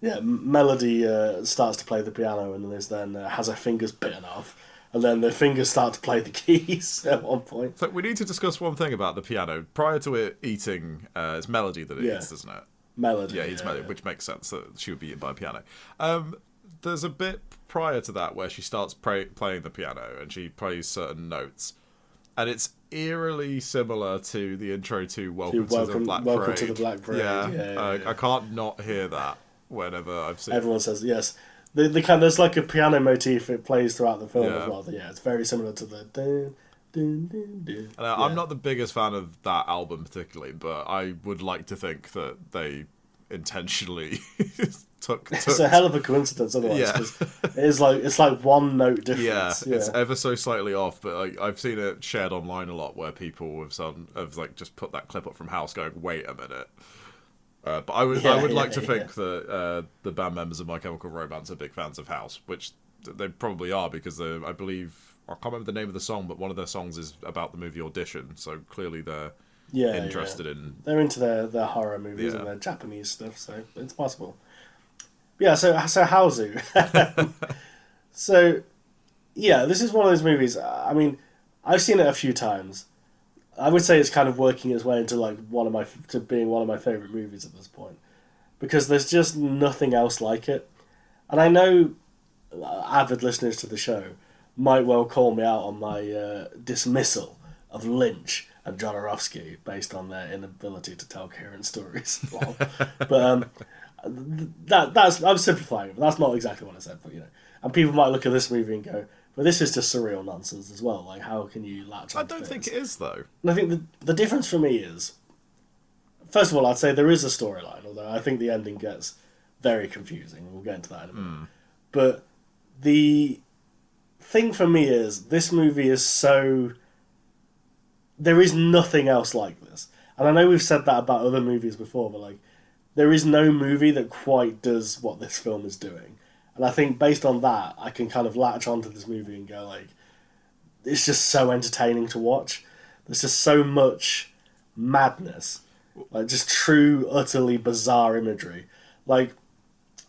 Yeah, Melody starts to play the piano and then has her fingers bitten off, and then the fingers start to play the keys at one point. So we need to discuss one thing about the piano. Prior to it eating, it's Melody that it eats, isn't it? Melody. Yeah, it's Melody, which makes sense that she would be eaten by a piano. There's a bit prior to that where she starts playing the piano and she plays certain notes. And it's eerily similar to the intro to Welcome to the Black Parade. Welcome to the Black Parade. Yeah. I can't not hear that whenever I've seen Everyone says yes. There's like a piano motif it plays throughout the film as well. Yeah, it's very similar to the dun, dun, dun, dun. I'm not the biggest fan of that album particularly, but I would like to think that they intentionally took. It's a hell of a coincidence, otherwise. Because it's like one note difference. It's ever so slightly off, but I've seen it shared online a lot where people have like just put that clip up from House, going, "Wait a minute." But I would like to think that the band members of My Chemical Romance are big fans of House, which they probably are because I believe I can't remember the name of the song, but one of their songs is about the movie Audition. So clearly they're interested in. They're into their horror movies and their Japanese stuff, so it's possible. Yeah, so Haozu. So, yeah, this is one of those movies. I mean, I've seen it a few times. I would say it's kind of working its way into like being one of my favorite movies at this point, because there's just nothing else like it. And I know avid listeners to the show might well call me out on my dismissal of Lynch and Jodorowsky based on their inability to tell coherent stories. But that's I'm simplifying it, but that's not exactly what I said. But and people might look at this movie and go, "But this is just surreal nonsense as well. Like, how can you latch on?" I don't think it is though. And I think the difference for me is, first of all, I'd say there is a storyline, although I think the ending gets very confusing. We'll get into that in a minute. But the thing for me is, this movie is so... There is nothing else like this. And I know we've said that about other movies before, but like, there is no movie that quite does what this film is doing. And I think based on that, I can kind of latch onto this movie and go like, it's just so entertaining to watch. There's just so much madness. Like, just true, utterly bizarre imagery. Like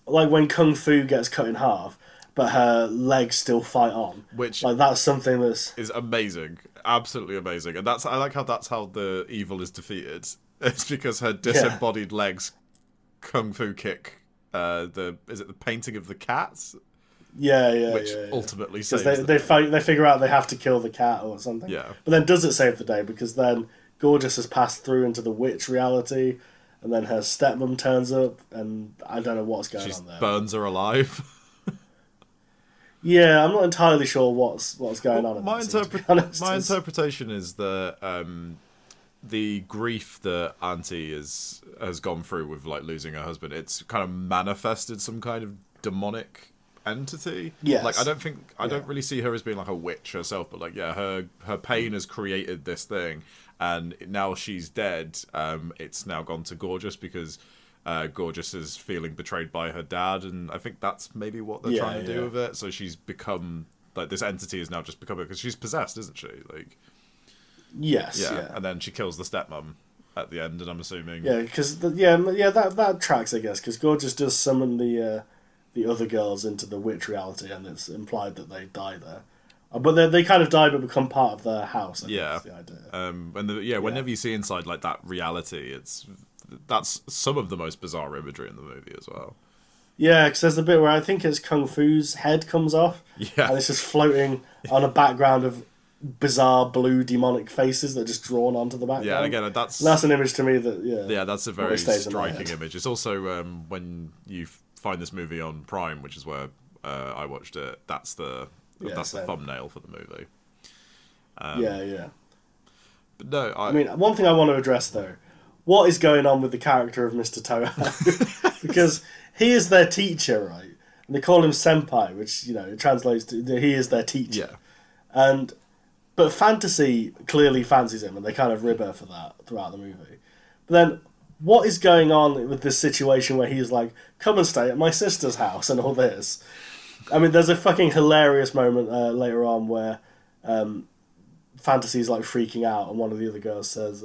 when Kung Fu gets cut in half, but her legs still fight on. Which like, that's something is amazing. Absolutely amazing. And I like how that's how the evil is defeated. It's because her disembodied legs Kung Fu kick the painting of the cats? Which ultimately saves they figure out they have to kill the cat or something. Yeah. But then does it save the day? Because then Gorgeous has passed through into the witch reality, and then her stepmom turns up, and I don't know what's going on there. Burns her alive. Yeah, I'm not entirely sure what's going on. My interpretation is that the grief that Auntie has gone through with like losing her husband, it's kind of manifested some kind of demonic entity. Yes. Like I don't really see her as being like a witch herself, but like her pain has created this thing, and now she's dead. It's now gone to Gorgeous because Gorgeous is feeling betrayed by her dad, and I think that's maybe what they're trying to do with it. So she's become like, this entity is now just become, because she's possessed, isn't she? Like, yes, and then she kills the stepmom at the end, and I'm assuming because that tracks, I guess, because Gorgeous does summon the other girls into the witch reality, and it's implied that they die there. But they kind of die but become part of their house. I think is the idea. Whenever you see inside like that reality, that's some of the most bizarre imagery in the movie as well. Yeah, because there's the bit where I think it's Kung Fu's head comes off, and it's just floating on a background of bizarre blue demonic faces that are just drawn onto the background. Yeah, and again, that's an image to me that that's a very striking image. It's also when you find this movie on Prime, which is where I watched it. That's the thumbnail for the movie. But no, I mean, one thing I want to address though, what is going on with the character of Mr. Toho? Because he is their teacher, right? And they call him Senpai, which, it translates to he is their teacher. Yeah. But Fantasy clearly fancies him, and they kind of rib her for that throughout the movie. But then, what is going on with this situation where he's like, come and stay at my sister's house and all this? I mean, there's a fucking hilarious moment later on where Fantasy's like freaking out, and one of the other girls says,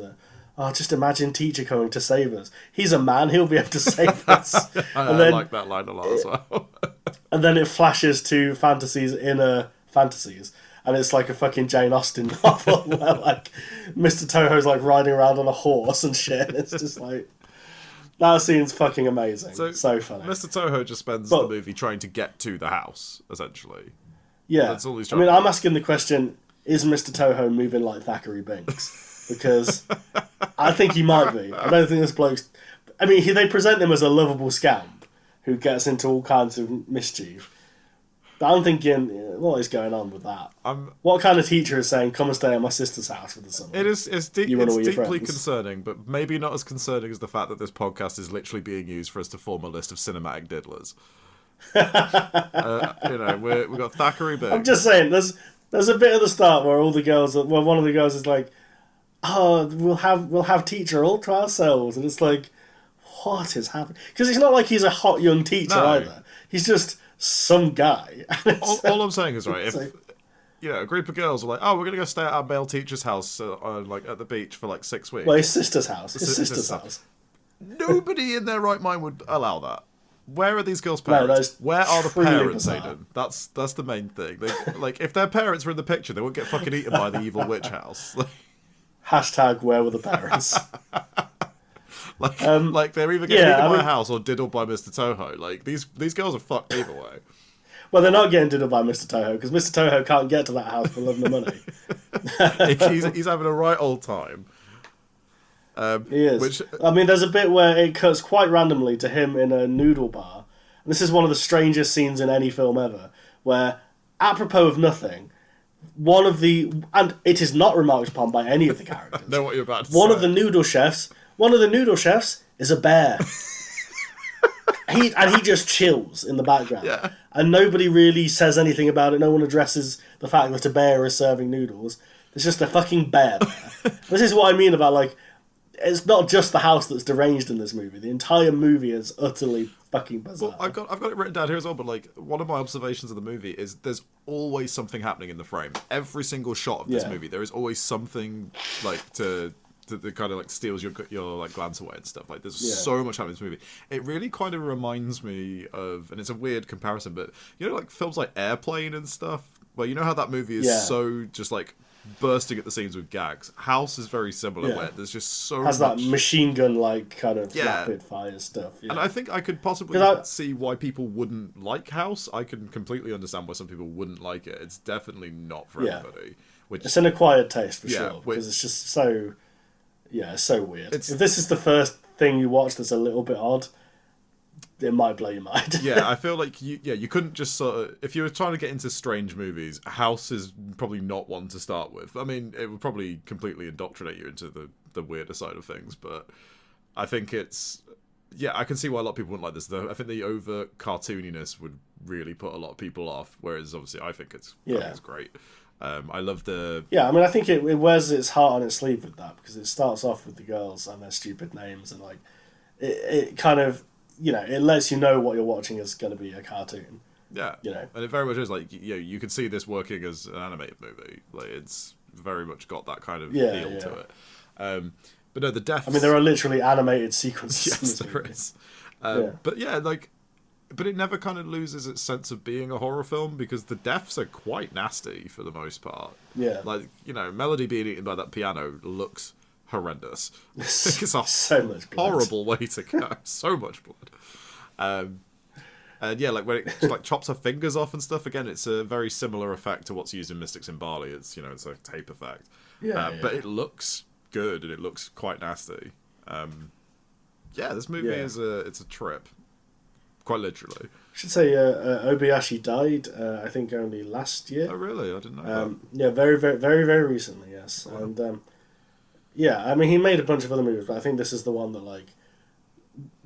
just imagine teacher coming to save us. He's a man, he'll be able to save us. I like that line a lot as well. And then it flashes to Fantasy's inner fantasies, and it's like a fucking Jane Austen novel where like Mr. Toho's like riding around on a horse and shit. It's just like, that scene's fucking amazing. So funny. Mr. Toho just spends the movie trying to get to the house, essentially. Yeah. That's all he's trying to do. I'm asking the question, is Mr. Toho moving like Thackeray Binks? Because I think he might be. I don't think this bloke's... I mean, they present him as a lovable scamp who gets into all kinds of mischief. But I'm thinking, what is going on with that? What kind of teacher is saying, come and stay at my sister's house for the summer? It's deeply concerning, but maybe not as concerning as the fact that this podcast is literally being used for us to form a list of cinematic diddlers. We've got Thackeray Binks. I'm just saying, there's a bit at the start where all the girls, one of the girls is like, we'll have teacher all to ourselves, and it's like, what is happening? Because it's not like he's a hot young teacher either. He's just some guy. All I'm saying is, right, if a group of girls are like, we're gonna go stay at our male teacher's house, like at the beach for like 6 weeks. Well, his sister's house. His sister's house. Nobody in their right mind would allow that. Where are these girls' parents? Where are the parents, Aidan? That's the main thing. Like, if their parents were in the picture, they wouldn't get fucking eaten by the evil witch house. Hashtag where were the parents? Like they're either getting eaten by a house or diddled by Mr. Toho. Like these girls are fucked either way. Well, they're not getting diddled by Mr. Toho because Mr. Toho can't get to that house for love nor money. he's having a right old time. He is. There's a bit where it cuts quite randomly to him in a noodle bar. And this is one of the strangest scenes in any film ever, where, apropos of nothing, and it is not remarked upon by any of the characters. I know what you're about to One say. of the noodle chefs is a bear. he just chills in the background. Yeah. And nobody really says anything about it. No one addresses the fact that a bear is serving noodles. There's just a fucking bear there. This is what I mean about, like, it's not just the house that's deranged in this movie. The entire movie is utterly fucking bizarre. Well, I've got it written down here as well, but like one of my observations of the movie is there's always something happening in the frame. Every single shot of this movie, there is always something like to kind of like steals your like glance away and stuff. Like there's so much happening in this movie. It really kind of reminds me of, and it's a weird comparison, but you know, like films like Airplane and stuff. Well, you know how that movie is so just like bursting at the seams with gags. House is very similar, where there's just so has much... that machine gun like kind of rapid fire stuff. And I think I could possibly see why people wouldn't like House. I can completely understand why some people wouldn't like it. It's definitely not for everybody. It's an acquired taste for sure, because it's just so so weird. If this is the first thing you watch that's a little bit odd, it might blow your mind. I feel like you couldn't just sort of, if you were trying to get into strange movies, House is probably not one to start with. I mean, it would probably completely indoctrinate you into the weirder side of things, but I think it's I can see why a lot of people wouldn't like this. I think the over cartooniness would really put a lot of people off, whereas obviously I think it's great. I love the... I mean, I think it wears its heart on its sleeve with that, because it starts off with the girls and their stupid names, and like it kind of, you know, it lets you know what you're watching is going to be a cartoon. Yeah, you know, and it very much is like, you know, you can see this working as an animated movie. Like it's very much got that kind of feel to it. But no, the deaths... I mean, there are literally animated sequences. Yes, there is. But it never kind of loses its sense of being a horror film, because the deaths are quite nasty for the most part. Yeah, like, you know, Melody being eaten by that piano looks horrendous. It's a so much blood. Horrible way to go. So much blood. And like when it like chops her fingers off and stuff, again, it's a very similar effect to what's used in Mystics in Bali. It's, you know, it's a tape effect. But it looks good and it looks quite nasty. This movie is it's a trip. Quite literally. I should say Obayashi died, I think, only last year. Oh, really? I didn't know that. Yeah, very, very, very, very recently, yes. Wow. And, I mean, he made a bunch of other movies, but I think this is the one that, like,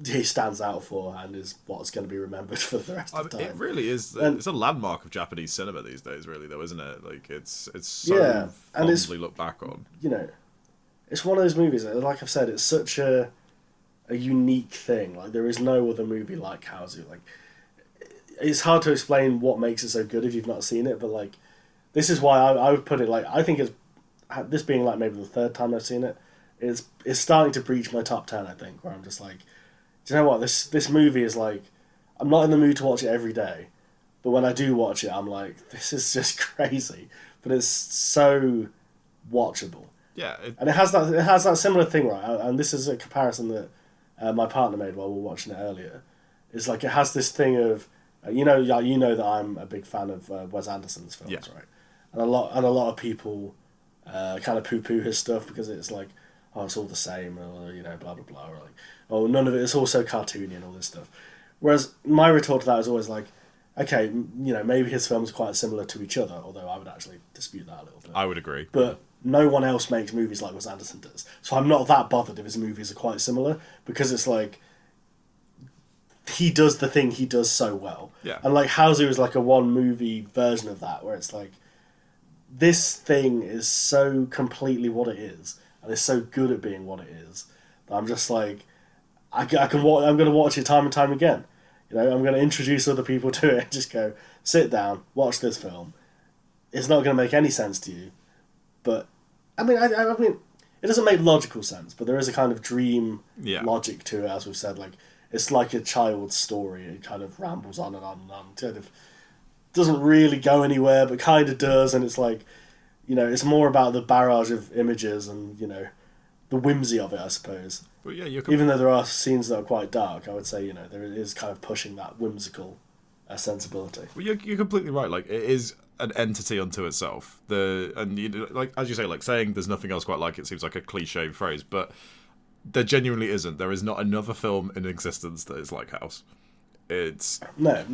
he stands out for and is what's going to be remembered for the rest of the time. It really is. It's a landmark of Japanese cinema these days, really, though, isn't it? Like, it's so fondly looked back on. You know, it's one of those movies, like I've said, it's such a unique thing. Like, there is no other movie like Kaozu. Like, it's hard to explain what makes it so good if you've not seen it, but, like, this is why I would put it, like, I think it's, this being, like, maybe the third time I've seen it, it's starting to breach my top 10, I think, where I'm just like, do you know what, this movie is, like, I'm not in the mood to watch it every day, but when I do watch it, I'm like, this is just crazy, but it's so watchable. Yeah. And it has that similar thing, right, and this is a comparison that my partner made while we were watching it earlier. Is like, it has this thing of, you know that I'm a big fan of Wes Anderson's films, right? And a lot of people kind of poo-poo his stuff because it's like, oh, it's all the same, or, you know, blah blah blah, or like, oh, none of it, it's all so cartoony and all this stuff. Whereas my retort to that is always like, okay, you know, maybe his films are quite similar to each other, although I would actually dispute that a little bit. I would agree. But no one else makes movies like Wes Anderson does. So I'm not that bothered if his movies are quite similar, because it's like, he does the thing he does so well. Yeah. And like, Hauser is like a one movie version of that, where it's like, this thing is so completely what it is, and it's so good at being what it is, that I'm just like, I'm going to watch it time and time again. You know, I'm going to introduce other people to it, just go, sit down, watch this film. It's not going to make any sense to you, but I mean, I mean, it doesn't make logical sense, but there is a kind of dream logic to it, as we've said. Like, it's like a child's story. It kind of rambles on and on and on. Kind of doesn't really go anywhere, but kind of does. And it's like, you know, it's more about the barrage of images and, you know, the whimsy of it, I suppose. But yeah, even though there are scenes that are quite dark, I would say, you know, there is kind of pushing that whimsical sensibility. Well, you're completely right. Like, it is an entity unto itself. Like, as you say, like, saying there's nothing else quite like it seems like a cliche phrase, but there genuinely isn't. There is not another film in existence that is like House. It's no,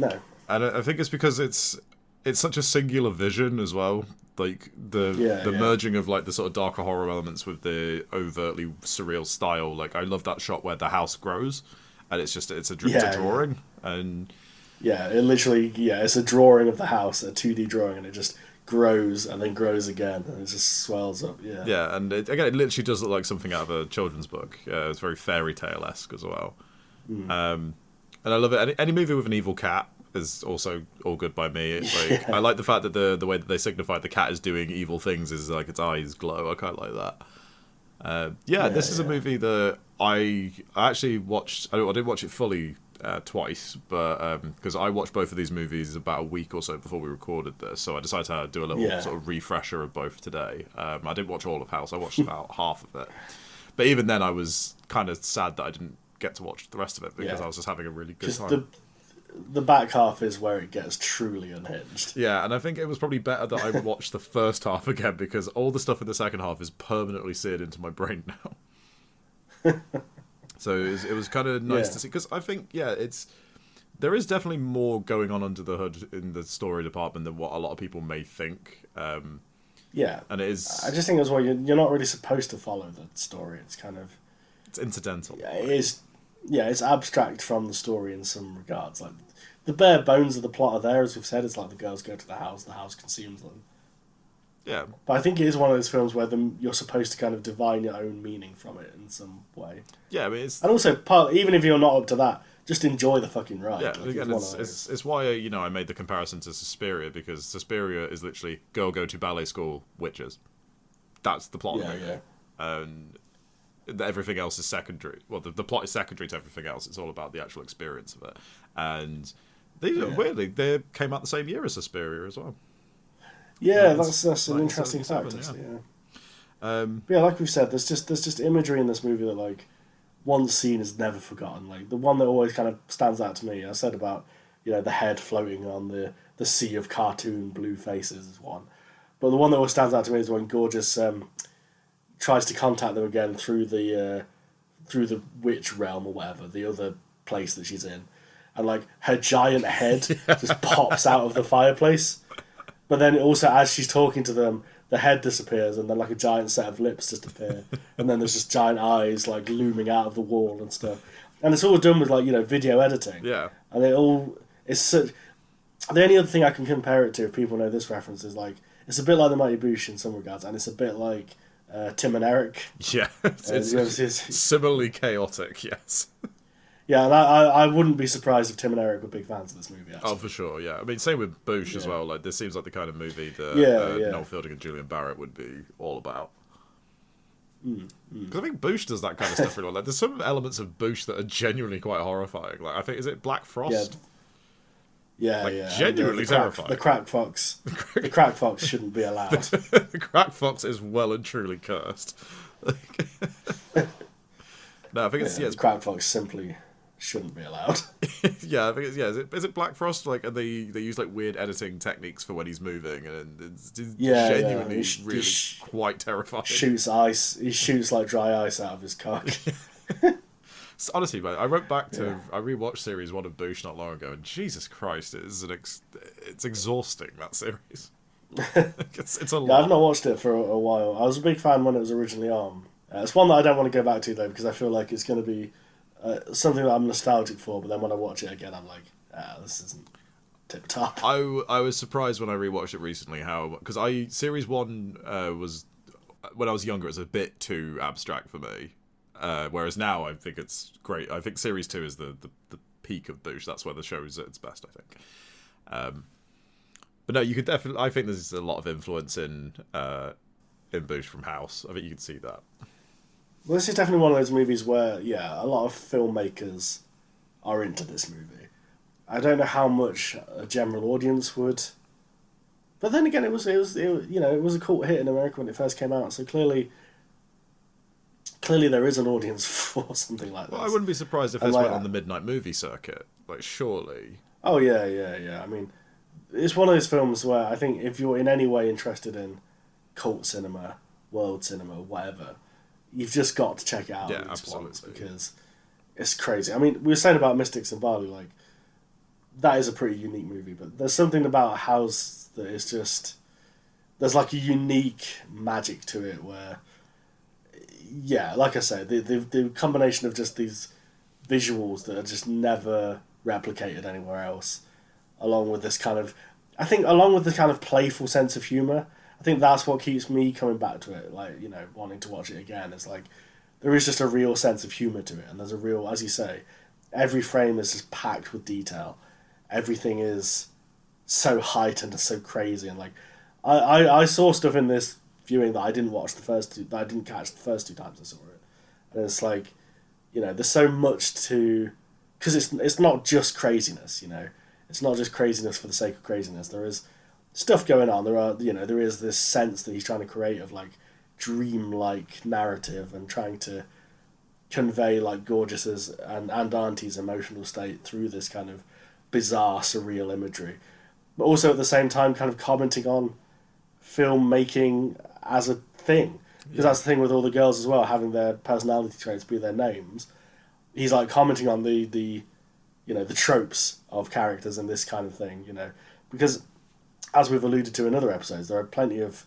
and I think it's because it's such a singular vision as well. Like the merging of like the sort of darker horror elements with the overtly surreal style. Like, I love that shot where the house grows, and it's a it's a Yeah, drawing, and Yeah, it literally, it's a drawing of the house, a 2D drawing, and it just grows and then grows again, and it just swells up, yeah. yeah, and it literally does look like something out of a children's book. It's very fairy tale-esque as well. And I love it. Any movie with an evil cat is also all good by me. It's like, I like the fact that the way that they signify the cat is doing evil things is like its eyes glow. I kind of like that. This is a movie that I actually watched. I didn't watch it fully twice, but because I watched both of these movies about a week or so before we recorded this, so I decided to do a little sort of refresher of both today. I didn't watch all of House. I watched about half of it, but even then, I was kind of sad that I didn't get to watch the rest of it because I was just having a really good time. The back half is where it gets truly unhinged. Yeah, and I think it was probably better that I watched the first half again because all the stuff in the second half is permanently seared into my brain now. So it was kind of nice to see, because I think, there is definitely more going on under the hood in the story department than what a lot of people may think. And it is... I just think as well, you're not really supposed to follow the story. It's kind of... It's incidental. Yeah, it is... Yeah, it's abstract from the story in some regards. Like, the bare bones of the plot are there, as we've said. It's like the girls go to the house consumes them. Yeah. But I think it is one of those films where you're supposed to kind of divine your own meaning from it in some way. Yeah, I mean, it's... And also, even if you're not up to that, just enjoy the fucking ride. Yeah, like, again, it's why, I made the comparison to Suspiria, because Suspiria is literally girl go to ballet school, witches. That's the plot of the movie. And everything else is secondary. Well, the plot is secondary to everything else. It's all about the actual experience of it. And weirdly, they came out the same year as Suspiria as well. Yeah, that's an interesting fact, actually. Yeah, like we've said, there's just imagery in this movie that, like, one scene is never forgotten. Like, the one that always kind of stands out to me, I said about, the head floating on the sea of cartoon blue faces is one. But the one that always stands out to me is when Gorgeous tries to contact them again through the witch realm or whatever, the other place that she's in. And, like, her giant head just pops out of the fireplace. But then also, as she's talking to them, the head disappears, and then like a giant set of lips just appear, and then there's just giant eyes like looming out of the wall and stuff. And it's all done with, like, video editing. Yeah. And it's such... The only other thing I can compare it to, if people know this reference, is like it's a bit like the Mighty Boosh in some regards, and it's a bit like Tim and Eric. Yeah, it's similarly chaotic. Yes. Yeah, and I wouldn't be surprised if Tim and Eric were big fans of this movie, actually. Oh, for sure, yeah. I mean, same with Boosh as well. Like, this seems like the kind of movie that Noel Fielding and Julian Barrett would be all about. Because I think Boosh does that kind of stuff really well. Like, there's some elements of Boosh that are genuinely quite horrifying. Like, I think, is it Black Frost? Yeah, genuinely terrifying. The crack fox. The crack fox shouldn't be allowed. The crack fox is well and truly cursed. No, I think it's the crack fox simply shouldn't be allowed. Yeah, I think is it Black Frost? Like, and they use like weird editing techniques for when he's moving, and it's genuinely really quite terrifying. He shoots like dry ice out of his cock. Honestly, mate, I rewatched series 1 of Boosh not long ago, and Jesus Christ, it's exhausting, that series. It's a lot. I've not watched it for a while. I was a big fan when it was originally on. It's one that I don't want to go back to, though, because I feel like it's going to be something that I'm nostalgic for, but then when I watch it again, I'm like, this isn't tip-top. I was surprised when I rewatched it recently because series 1 was, when I was younger, it was a bit too abstract for me. Whereas now I think it's great. I think series 2 is the peak of Boosh. That's where the show is at its best, I think. But no, you could definitely. I think there's a lot of influence in Boosh from House. I think you can see that. Well, this is definitely one of those movies where, a lot of filmmakers are into this movie. I don't know how much a general audience would, but then again, it was a cult hit in America when it first came out. So clearly there is an audience for something like this. Well, I wouldn't be surprised if this went on the midnight movie circuit. Like, surely. Oh yeah. I mean, it's one of those films where I think if you're in any way interested in cult cinema, world cinema, whatever, you've just got to check it out at least once, because it's crazy. I mean, we were saying about Mystics and Bali, like, that is a pretty unique movie, but there's something about a house that is just... There's, like, a unique magic to it where... Yeah, like I said, the combination of just these visuals that are just never replicated anywhere else, along with this kind of, I think, along with the kind of playful sense of humour. I think that's what keeps me coming back to it, like, you know, wanting to watch it again. It's like, there is just a real sense of humour to it, and there's a real, as you say, every frame is just packed with detail. Everything is so heightened and so crazy, and like, I saw stuff in this viewing that I didn't watch that I didn't catch the first two times I saw it, and it's like, you know, there's so much to, because it's not just craziness, you know, it's not just craziness for the sake of craziness. There is stuff going on. There is this sense that he's trying to create of like dream-like narrative and trying to convey like Gorgeous's and Auntie's emotional state through this kind of bizarre, surreal imagery, but also at the same time kind of commenting on filmmaking as a thing, because that's the thing with all the girls as well, having their personality traits be their names. He's like commenting on the you know, the tropes of characters and this kind of thing, you know, because as we've alluded to in other episodes, there are plenty of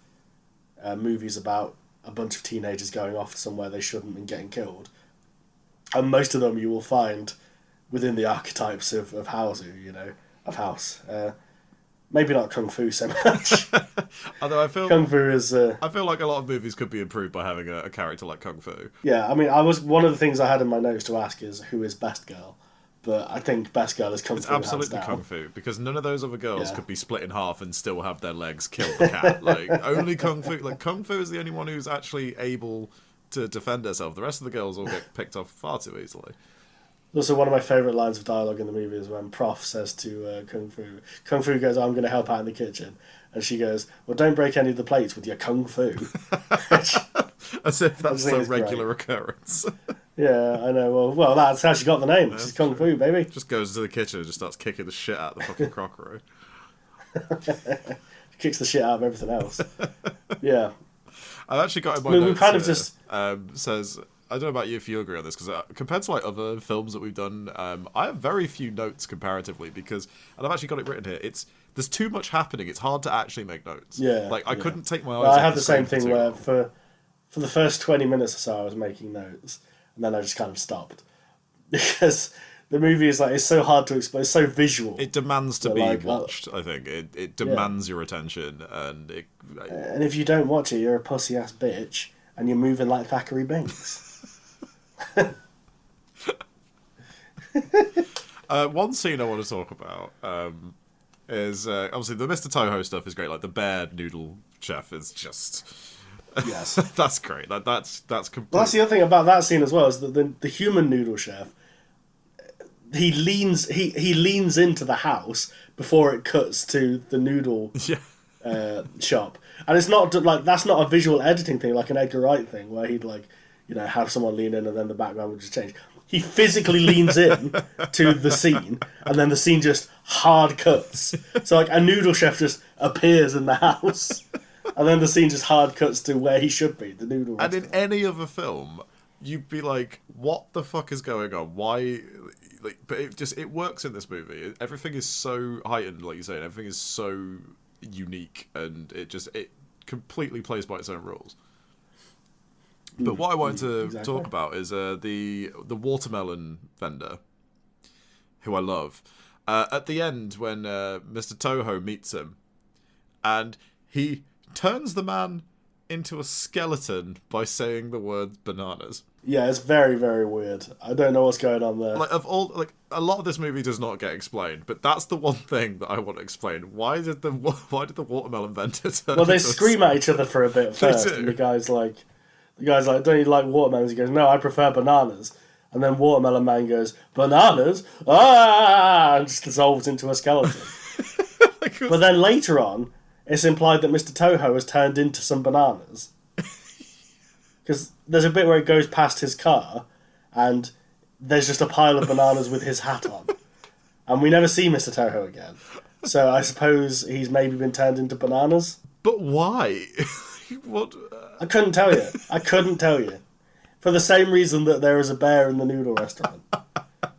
movies about a bunch of teenagers going off somewhere they shouldn't and getting killed, and most of them you will find within the archetypes of Hausu, you know, of House. Maybe not Kung Fu so much. Although I feel Kung Fu is. I feel like a lot of movies could be improved by having a character like Kung Fu. Yeah, I mean, one of the things I had in my notes to ask is who is Best Girl, but I think Best Girl is Kung Fu. It's absolutely Kung Fu, because none of those other girls could be split in half and still have their legs kill the cat. Like, only Kung Fu. Like, Kung Fu is the only one who's actually able to defend herself. The rest of the girls all get picked off far too easily. Also, one of my favourite lines of dialogue in the movie is when Prof says to Kung Fu goes, "I'm going to help out in the kitchen," and she goes, "Well, don't break any of the plates with your Kung Fu." As if that's a regular occurrence. Yeah, I know. Well, that's how she got the name. She's Kung Fu, baby. Just goes to the kitchen and just starts kicking the shit out of the fucking crockery. Kicks the shit out of everything else. Yeah. I've actually got in my notes kind of here, just says, I don't know about you if you agree on this, because compared to like other films that we've done, I have very few notes comparatively, because, and I've actually got it written here, there's too much happening, it's hard to actually make notes. Yeah. Like, I couldn't take my eyes I off have the the same screen thing for too where long. for the first 20 minutes or so I was making notes, and then I just kind of stopped. Because the movie is like, it's so hard to explain, it's so visual. It demands to be like, watched, I think. It demands your attention, and and if you don't watch it, you're a pussy-ass bitch, and you're moving like Thackeray Binks. One scene I want to talk about is obviously the Mr. Toho stuff is great. Like the bear noodle chef is just Yes. that's great. That's complete. Well, that's the other thing about that scene as well, is that the human noodle chef, he leans into the house before it cuts to the noodle shop, and it's not like, that's not a visual editing thing like an Edgar Wright thing where he'd like, you know, have someone lean in and then the background would just change. He physically leans in to the scene, and then the scene just hard cuts. So like a noodle chef just appears in the house, and then the scene just hard cuts to where he should be, the noodle restaurant. And in any other film, you'd be like, "What the fuck is going on? Why?" Like, but it works in this movie. Everything is so heightened, like you say, and everything is so unique, and it completely plays by its own rules. But what I wanted to talk about is the watermelon vendor, who I love. At the end, when Mr. Toho meets him, and he turns the man into a skeleton by saying the word bananas. Yeah, it's very, very weird. I don't know what's going on there. Like, a lot of this movie does not get explained, but that's the one thing that I want to explain. Why did the watermelon vendor turn? Well, they scream at each other for a bit first, and the guy's like, "Don't you like watermelons?" He goes, "No, I prefer bananas." And then Watermelon Man goes, "Bananas? Ah!" and just dissolves into a skeleton. But then later on, it's implied that Mr. Toho has turned into some bananas. Because there's a bit where it goes past his car, and there's just a pile of bananas with his hat on. And we never see Mr. Toho again. So I suppose he's maybe been turned into bananas. But why? What? I couldn't tell you. For the same reason that there is a bear in the noodle restaurant.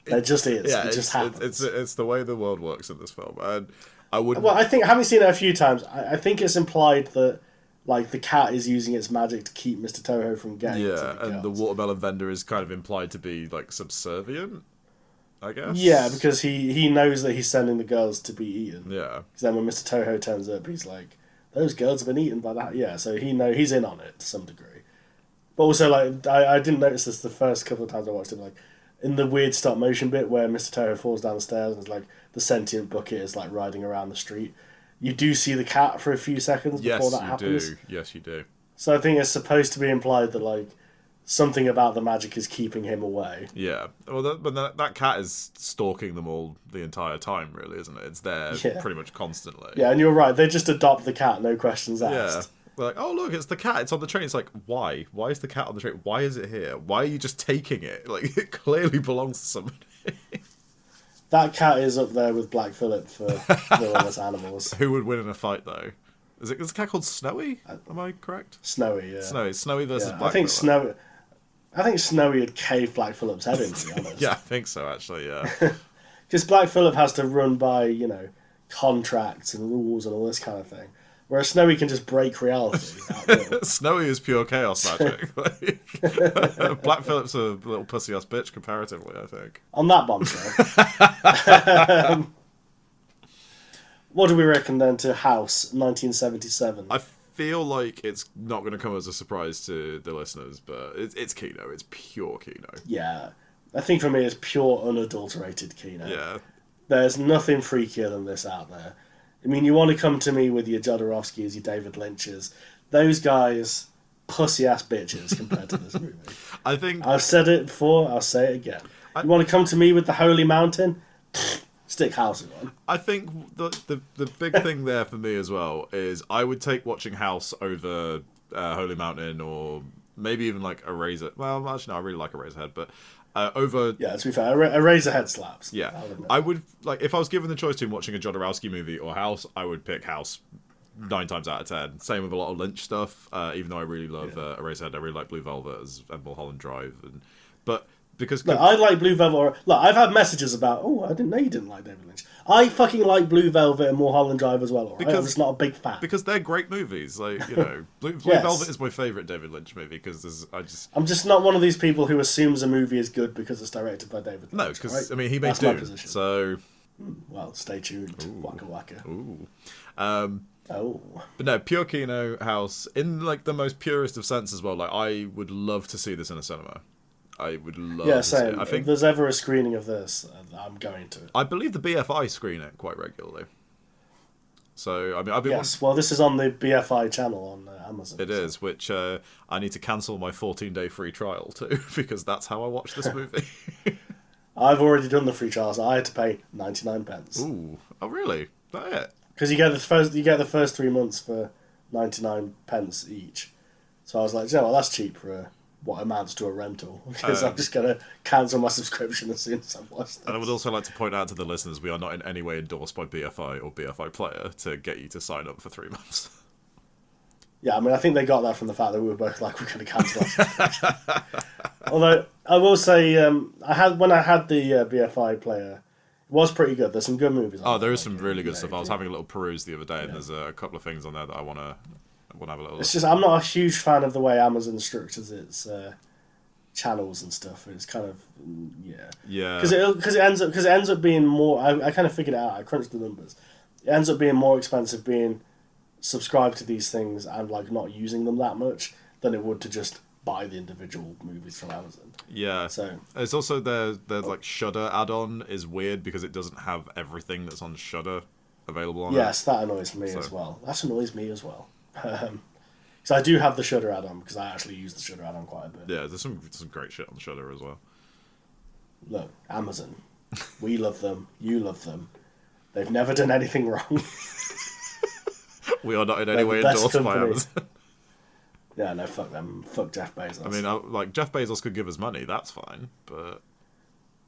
There just is. Yeah, it just happens. It's the way the world works in this film, and I wouldn't. Well, I think, having seen it a few times, I think it's implied that, like, the cat is using its magic to keep Mr. Toho from getting to the and the girls. watermelon vendor is kind of implied to be like subservient. I guess. Yeah, because he knows that he's sending the girls to be eaten. Yeah. Because then when Mr. Toho turns up, he's like, those girls have been eaten by that. Yeah, so he's in on it to some degree. But also, like, I didn't notice this the first couple of times I watched it, like, in the weird stop motion bit where Mr. Toho falls down the stairs and it's like the sentient bucket is like riding around the street. You do see the cat for a few seconds before that happens. Yes, you do. So I think it's supposed to be implied that, like, something about the magic is keeping him away. Yeah. Well, but that cat is stalking them all the entire time, really, isn't it? It's there pretty much constantly. Yeah, and you're right. They just adopt the cat, no questions asked. Yeah. They're like, oh, look, it's the cat. It's on the train. It's like, why? Why is the cat on the train? Why is it here? Why are you just taking it? Like, it clearly belongs to somebody. That cat is up there with Black Phillip for villainous animals. Who would win in a fight, though? Is a cat called Snowy? Am I correct? Snowy, yeah. Snowy versus Black Phillip. I think Snowy would cave Black Phillip's head in, to be honest. Yeah, I think so, actually, yeah. Because Black Phillip has to run by, contracts and rules and all this kind of thing. Whereas Snowy can just break reality. Snowy is pure chaos magic. Black Phillip's a little pussy-ass bitch comparatively, I think. On that bombshell. What do we reckon then to House 1977? I feel like it's not going to come as a surprise to the listeners, but it's Kino. It's pure Kino. Yeah. I think for me it's pure unadulterated Kino. Yeah. There's nothing freakier than this out there. I mean, you want to come to me with your Jodorowskis, your David Lynches. Those guys, pussy-ass bitches compared to this movie. I think... I've said it before, I'll say it again. You want to come to me with the Holy Mountain? Stick House in one. I think the big thing there for me as well is I would take watching House over Holy Mountain or maybe even like Eraser. Well, actually, no, I really like Eraserhead, but over... Yeah, to be fair, Eraserhead slaps. Yeah. I would, like, if I was given the choice between watching a Jodorowsky movie or House, I would pick House 9 times out of 10. Same with a lot of Lynch stuff, even though I really love Eraserhead. I really like Blue Velvet and Mulholland Drive. But... Because look, I like Blue Velvet. Look, I've had messages about, I didn't know you didn't like David Lynch. I fucking like Blue Velvet and Mulholland Drive as well. Right? I'm just not a big fan. Because they're great movies. Like, Blue Velvet is my favourite David Lynch movie because I'm just not one of these people who assumes a movie is good because it's directed by David Lynch. No, because, right? I mean, he made Dune, so... Well, stay tuned. Ooh. Waka waka. Ooh. But no, pure Kino, House, in, like, the most purest of sense as well. Like, I would love to see this in a cinema. I would love to see it. I think if there's ever a screening of this, I'm going to. I believe the BFI screen it quite regularly. So, I mean, well, this is on the BFI channel on Amazon. It is, which I need to cancel my 14-day free trial too, because that's how I watch this movie. I've already done the free trial, so I had to pay 99 pence. Ooh, oh really? Is that it? Because you get the first 3 months for 99 pence each. So I was like, well, that's cheap for what amounts to a rental, because I'm just going to cancel my subscription as soon as I've watched this. And I would also like to point out to the listeners, we are not in any way endorsed by BFI or BFI Player to get you to sign up for 3 months. Yeah, I mean, I think they got that from the fact that we were both like, we're going to cancel our subscription. Although, I will say, when I had the BFI Player, it was pretty good. There's some good movies on there is some really good stuff. I was having a little peruse the other day, and there's a couple of things on there that I want to have a little. It's just I'm not a huge fan of the way Amazon structures its channels and stuff. It's kind of because it ends up being more. I kind of figured it out. I crunched the numbers. It ends up being more expensive being subscribed to these things and like not using them that much than it would to just buy the individual movies from Amazon. Yeah. So it's also the like Shudder add-on is weird because it doesn't have everything that's on Shudder available on it. Yes, that annoys me as well. That annoys me as well. So I do have the Shudder add-on because I actually use the Shudder add-on quite a bit. Yeah, there's some great shit on Shudder as well. Look, Amazon. We love them. You love them. They've never done anything wrong. We are not in any way endorsed by Amazon. Yeah, no, fuck them. Fuck Jeff Bezos. I mean, like, Jeff Bezos could give us money, that's fine, but...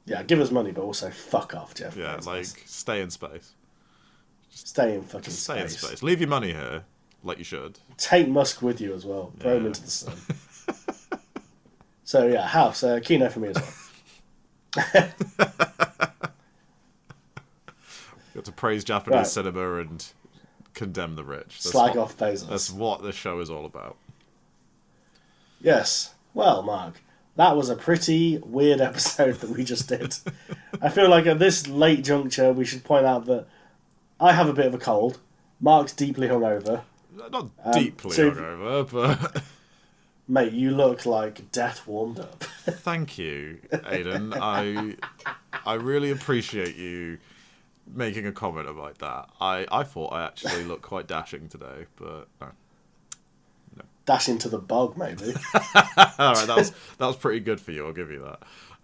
Yeah, give us money, but also fuck off, Jeff Bezos. Yeah, like, stay in space. Stay in fucking space. Stay in space. Leave your money here, like you should. Take Musk with you as well. Throw him into the sun. So, yeah, House. Kino for me as well. Got to praise Japanese cinema and condemn the rich. Slag off Bezos. That's what this show is all about. Yes. Well, Mark, that was a pretty weird episode that we just did. I feel like at this late juncture, we should point out that I have a bit of a cold. Mark's deeply hungover. Not deeply hungover, but... Mate, you look like death warmed up. Thank you, Aidan. I really appreciate you making a comment about that. I thought I actually looked quite dashing today, but no. Dash into the bog, maybe. All right, that was pretty good for you. I'll give you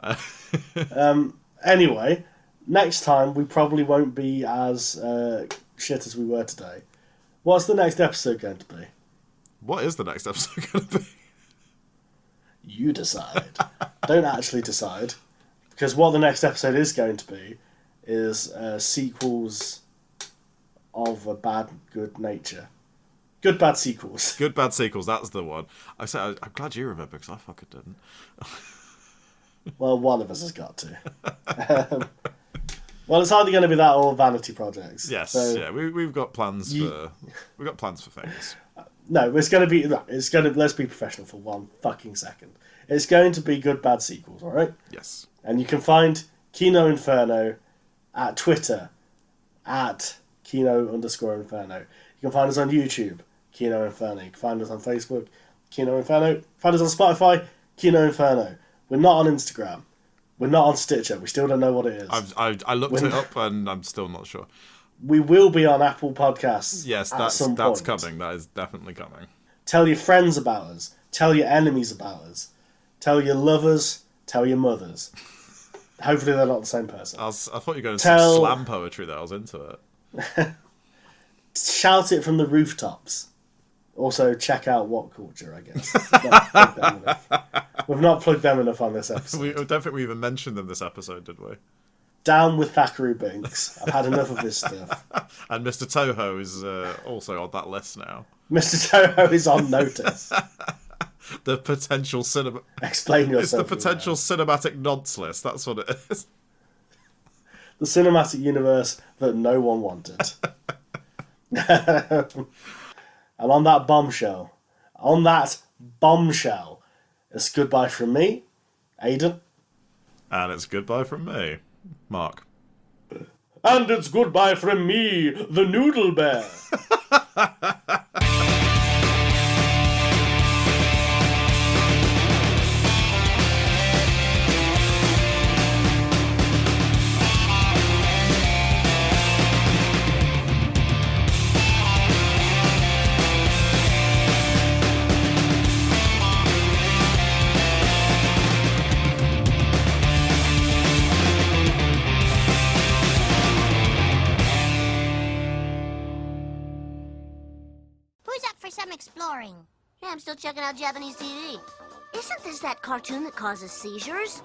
that. Anyway, next time we probably won't be as shit as we were today. What's the next episode going to be? What is the next episode going to be? You decide. Don't actually decide. Because what the next episode is going to be is sequels of a bad, good nature. Good, bad sequels. Good, bad sequels, that's the one. I'm glad you remember, because I fucking didn't. Well, one of us has got to. Well, it's either going to be that or vanity projects. Yes, so yeah, we've got plans for things. No, it's going to be. Let's be professional for 1 fucking second. It's going to be good, bad sequels, all right? Yes. And you can find Kino Inferno at Twitter at Kino_Inferno. You can find us on YouTube, Kino Inferno. You can find us on Facebook, Kino Inferno. Find us on Spotify, Kino Inferno. We're not on Instagram. We're not on Stitcher. We still don't know what it is. I looked it up and I'm still not sure. We will be on Apple Podcasts. Yes, that's coming. That is definitely coming. Tell your friends about us. Tell your enemies about us. Tell your lovers. Tell your mothers. Hopefully they're not the same person. I thought you were going to some slam poetry there. I was into it. Shout it from the rooftops. Also, check out What Culture, I guess. We've not plugged them enough on this episode. I don't think we even mentioned them this episode, did we? Down with Thackeray Binks. I've had enough of this stuff. And Mr. Toho is also on that list now. Mr. Toho is on notice. The potential cinema... Explain yourself. It's the potential cinematic nonce list. That's what it is. The cinematic universe that no one wanted. And on that bombshell, it's goodbye from me, Aidan. And it's goodbye from me, Mark. And it's goodbye from me, the Noodle Bear. Exploring. Yeah, I'm still checking out Japanese TV. Isn't this that cartoon that causes seizures?